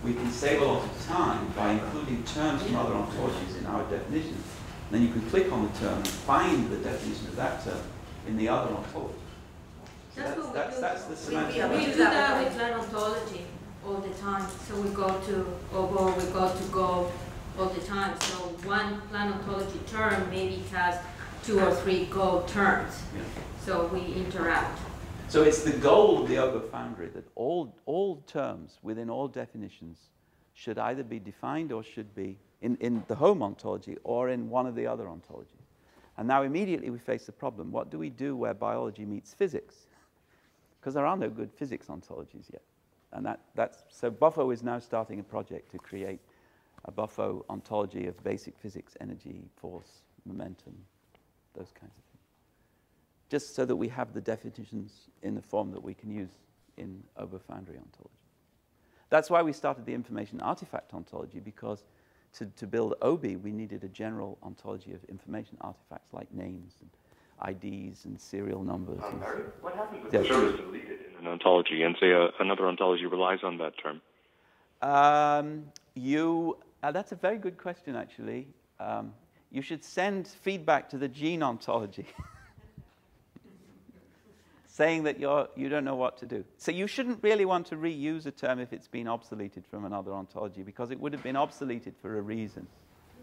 we can save a lot of time by including terms from other ontologies in our definitions. Then you can click on the term and find the definition of that term in the other ontology. So that's the semantic. We do that with line ontology all the time. So we go to OVO, we go to Go all the time. So one plan ontology term maybe has 2 or 3 Go terms. Yeah. So we interact. So it's the goal of the OVO Foundry that all terms within all definitions should either be defined or should be in the home ontology or in one of the other ontologies. And now immediately we face the problem. What do we do where biology meets physics? Because there are no good physics ontologies yet. And so Buffo is now starting a project to create a Buffo ontology of basic physics, energy, force, momentum, those kinds of things. Just so that we have the definitions in the form that we can use in Oberfoundry ontology. That's why we started the information artifact ontology, because to build OB, we needed a general ontology of information artifacts like names and IDs and serial numbers. What happens if the term is deleted in an ontology and say another ontology relies on that term? That's a very good question, actually. You should send feedback to the gene ontology saying that you don't know what to do. So you shouldn't really want to reuse a term if it's been obsoleted from another ontology, because it would have been obsoleted for a reason.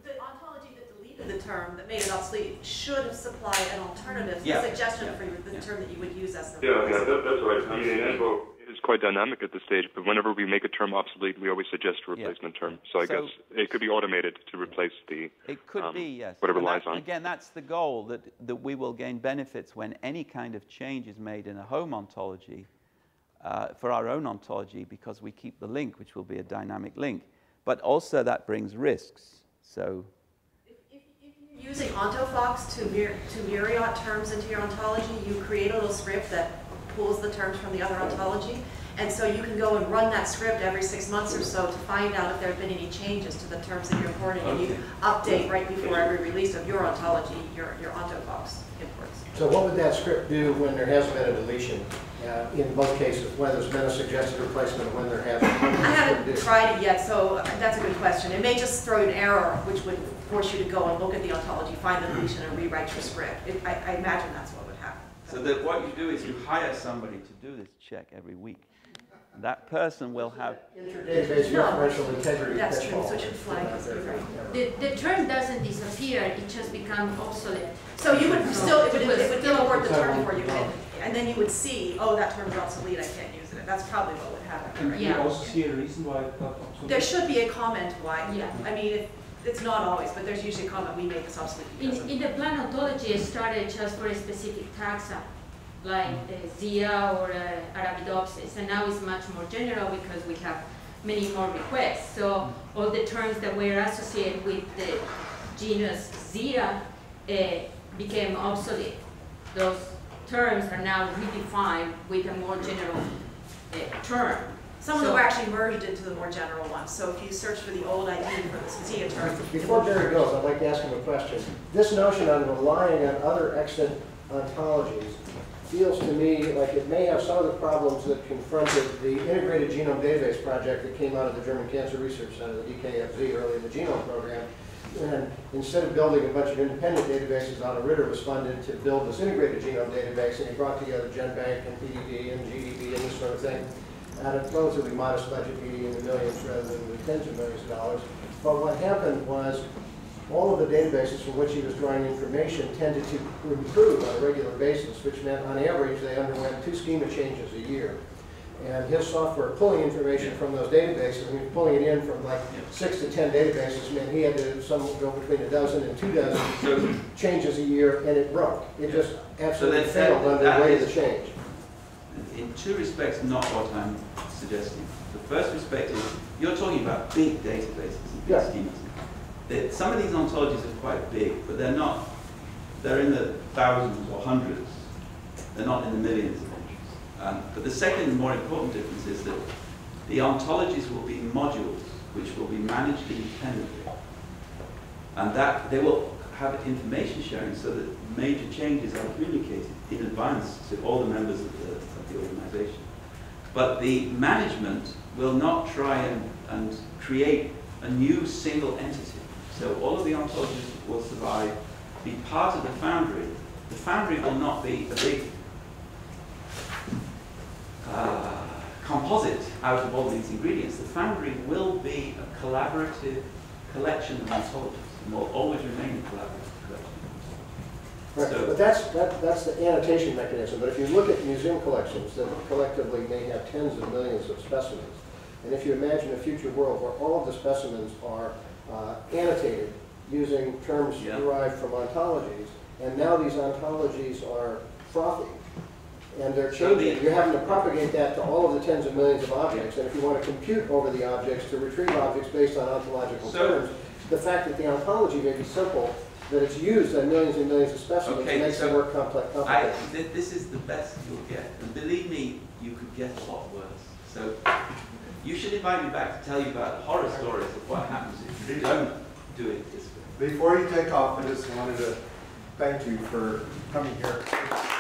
The ontology that deleted the term, that made it obsolete, should supply an alternative suggestion for the term that you would use as the that's right. I mean, it's quite dynamic at this stage, but whenever we make a term obsolete, we always suggest a replacement term. So I guess it could be automated to replace the what it relies on. Again, that's the goal, that we will gain benefits when any kind of change is made in a home ontology for our own ontology, because we keep the link, which will be a dynamic link. But also that brings risks. So if you're using OntoFox to myriad terms into your ontology, you create a little script that pulls the terms from the other ontology, and so you can go and run that script every 6 months or so to find out if there have been any changes to the terms that you're importing, and you update right before every release of your ontology, your OntoFox imports. So what would that script do when there hasn't been a deletion? In both cases, when there's been a suggested replacement and when there hasn't? I haven't tried it yet, so that's a good question. It may just throw an error, which would force you to go and look at the ontology, find the deletion, and rewrite your script. I imagine that's what would happen. So that what you do is you hire somebody to do this check every week. And that person will have inter-database referential integrity. That's true, so it should flag as the term doesn't disappear, it just becomes obsolete. So you would still, it would import the term for you, and then you would see, oh, that term is obsolete, I can't use it. That's probably what would happen. Can you also see a reason why it got obsolete? There should be a comment why. Yeah. I mean, it's not always, but there's usually a comment, we make this obsolete. In the plan ontology, it started just for a specific taxa, like Zia or Arabidopsis, and now it's much more general because we have many more requests. So all the terms that were associated with the genus Zia became obsolete. Those terms are now redefined with a more general term. Some of them were actually merged into the more general ones. So if you search for the old ID for the Zia term. Before Barry goes, I'd like to ask him a question. This notion on relying on other extant ontologies feels to me like it may have some of the problems that confronted the Integrated Genome Database project that came out of the German Cancer Research Center, the DKFZ, early in the genome program. And instead of building a bunch of independent databases, Otto Ritter was funded to build this integrated genome database, and he brought together GenBank and PDB and GDB and this sort of thing at a relatively modest budget, meeting in the millions rather than the tens of millions of dollars. But what happened was all of the databases from which he was drawing information tended to improve on a regular basis, which meant on average they underwent 2 schema changes a year. And his software pulling information from those databases, I mean, pulling it in from like 6 to 10 databases, meant he had to go between 12 and 24 changes a year, and it broke. It just absolutely failed under the weight of the change. In 2 respects, not what I'm suggesting. The first respect is you're talking about big databases and big schemas. Some of these ontologies are quite big, but they're not. They're in the thousands or hundreds. They're not in the millions of entries. But the second, more important difference is that the ontologies will be modules which will be managed independently, and that they will have information sharing so that major changes are communicated in advance to all the members of the organization. But the management will not try and create a new single entity. So all of the ontologies will survive, be part of the foundry. The foundry will not be a big composite out of all these ingredients. The foundry will be a collaborative collection of ontologies, and will always remain a collaborative collection. Right, so, but that's the annotation mechanism. But if you look at museum collections that collectively may have tens of millions of specimens, and if you imagine a future world where all of the specimens are annotated using terms derived from ontologies, and now these ontologies are frothy, and they're changing. You're having to propagate that to all of the tens of millions of objects, and if you want to compute over the objects to retrieve objects based on ontological terms, the fact that the ontology may be simple, that it's used on millions and millions of specimens, makes the work complicated. This is the best you'll get. And believe me, you could get a lot worse. So you should invite me back to tell you about horror stories of what happens if you don't do it this way. Before you take off, I just wanted to thank you for coming here.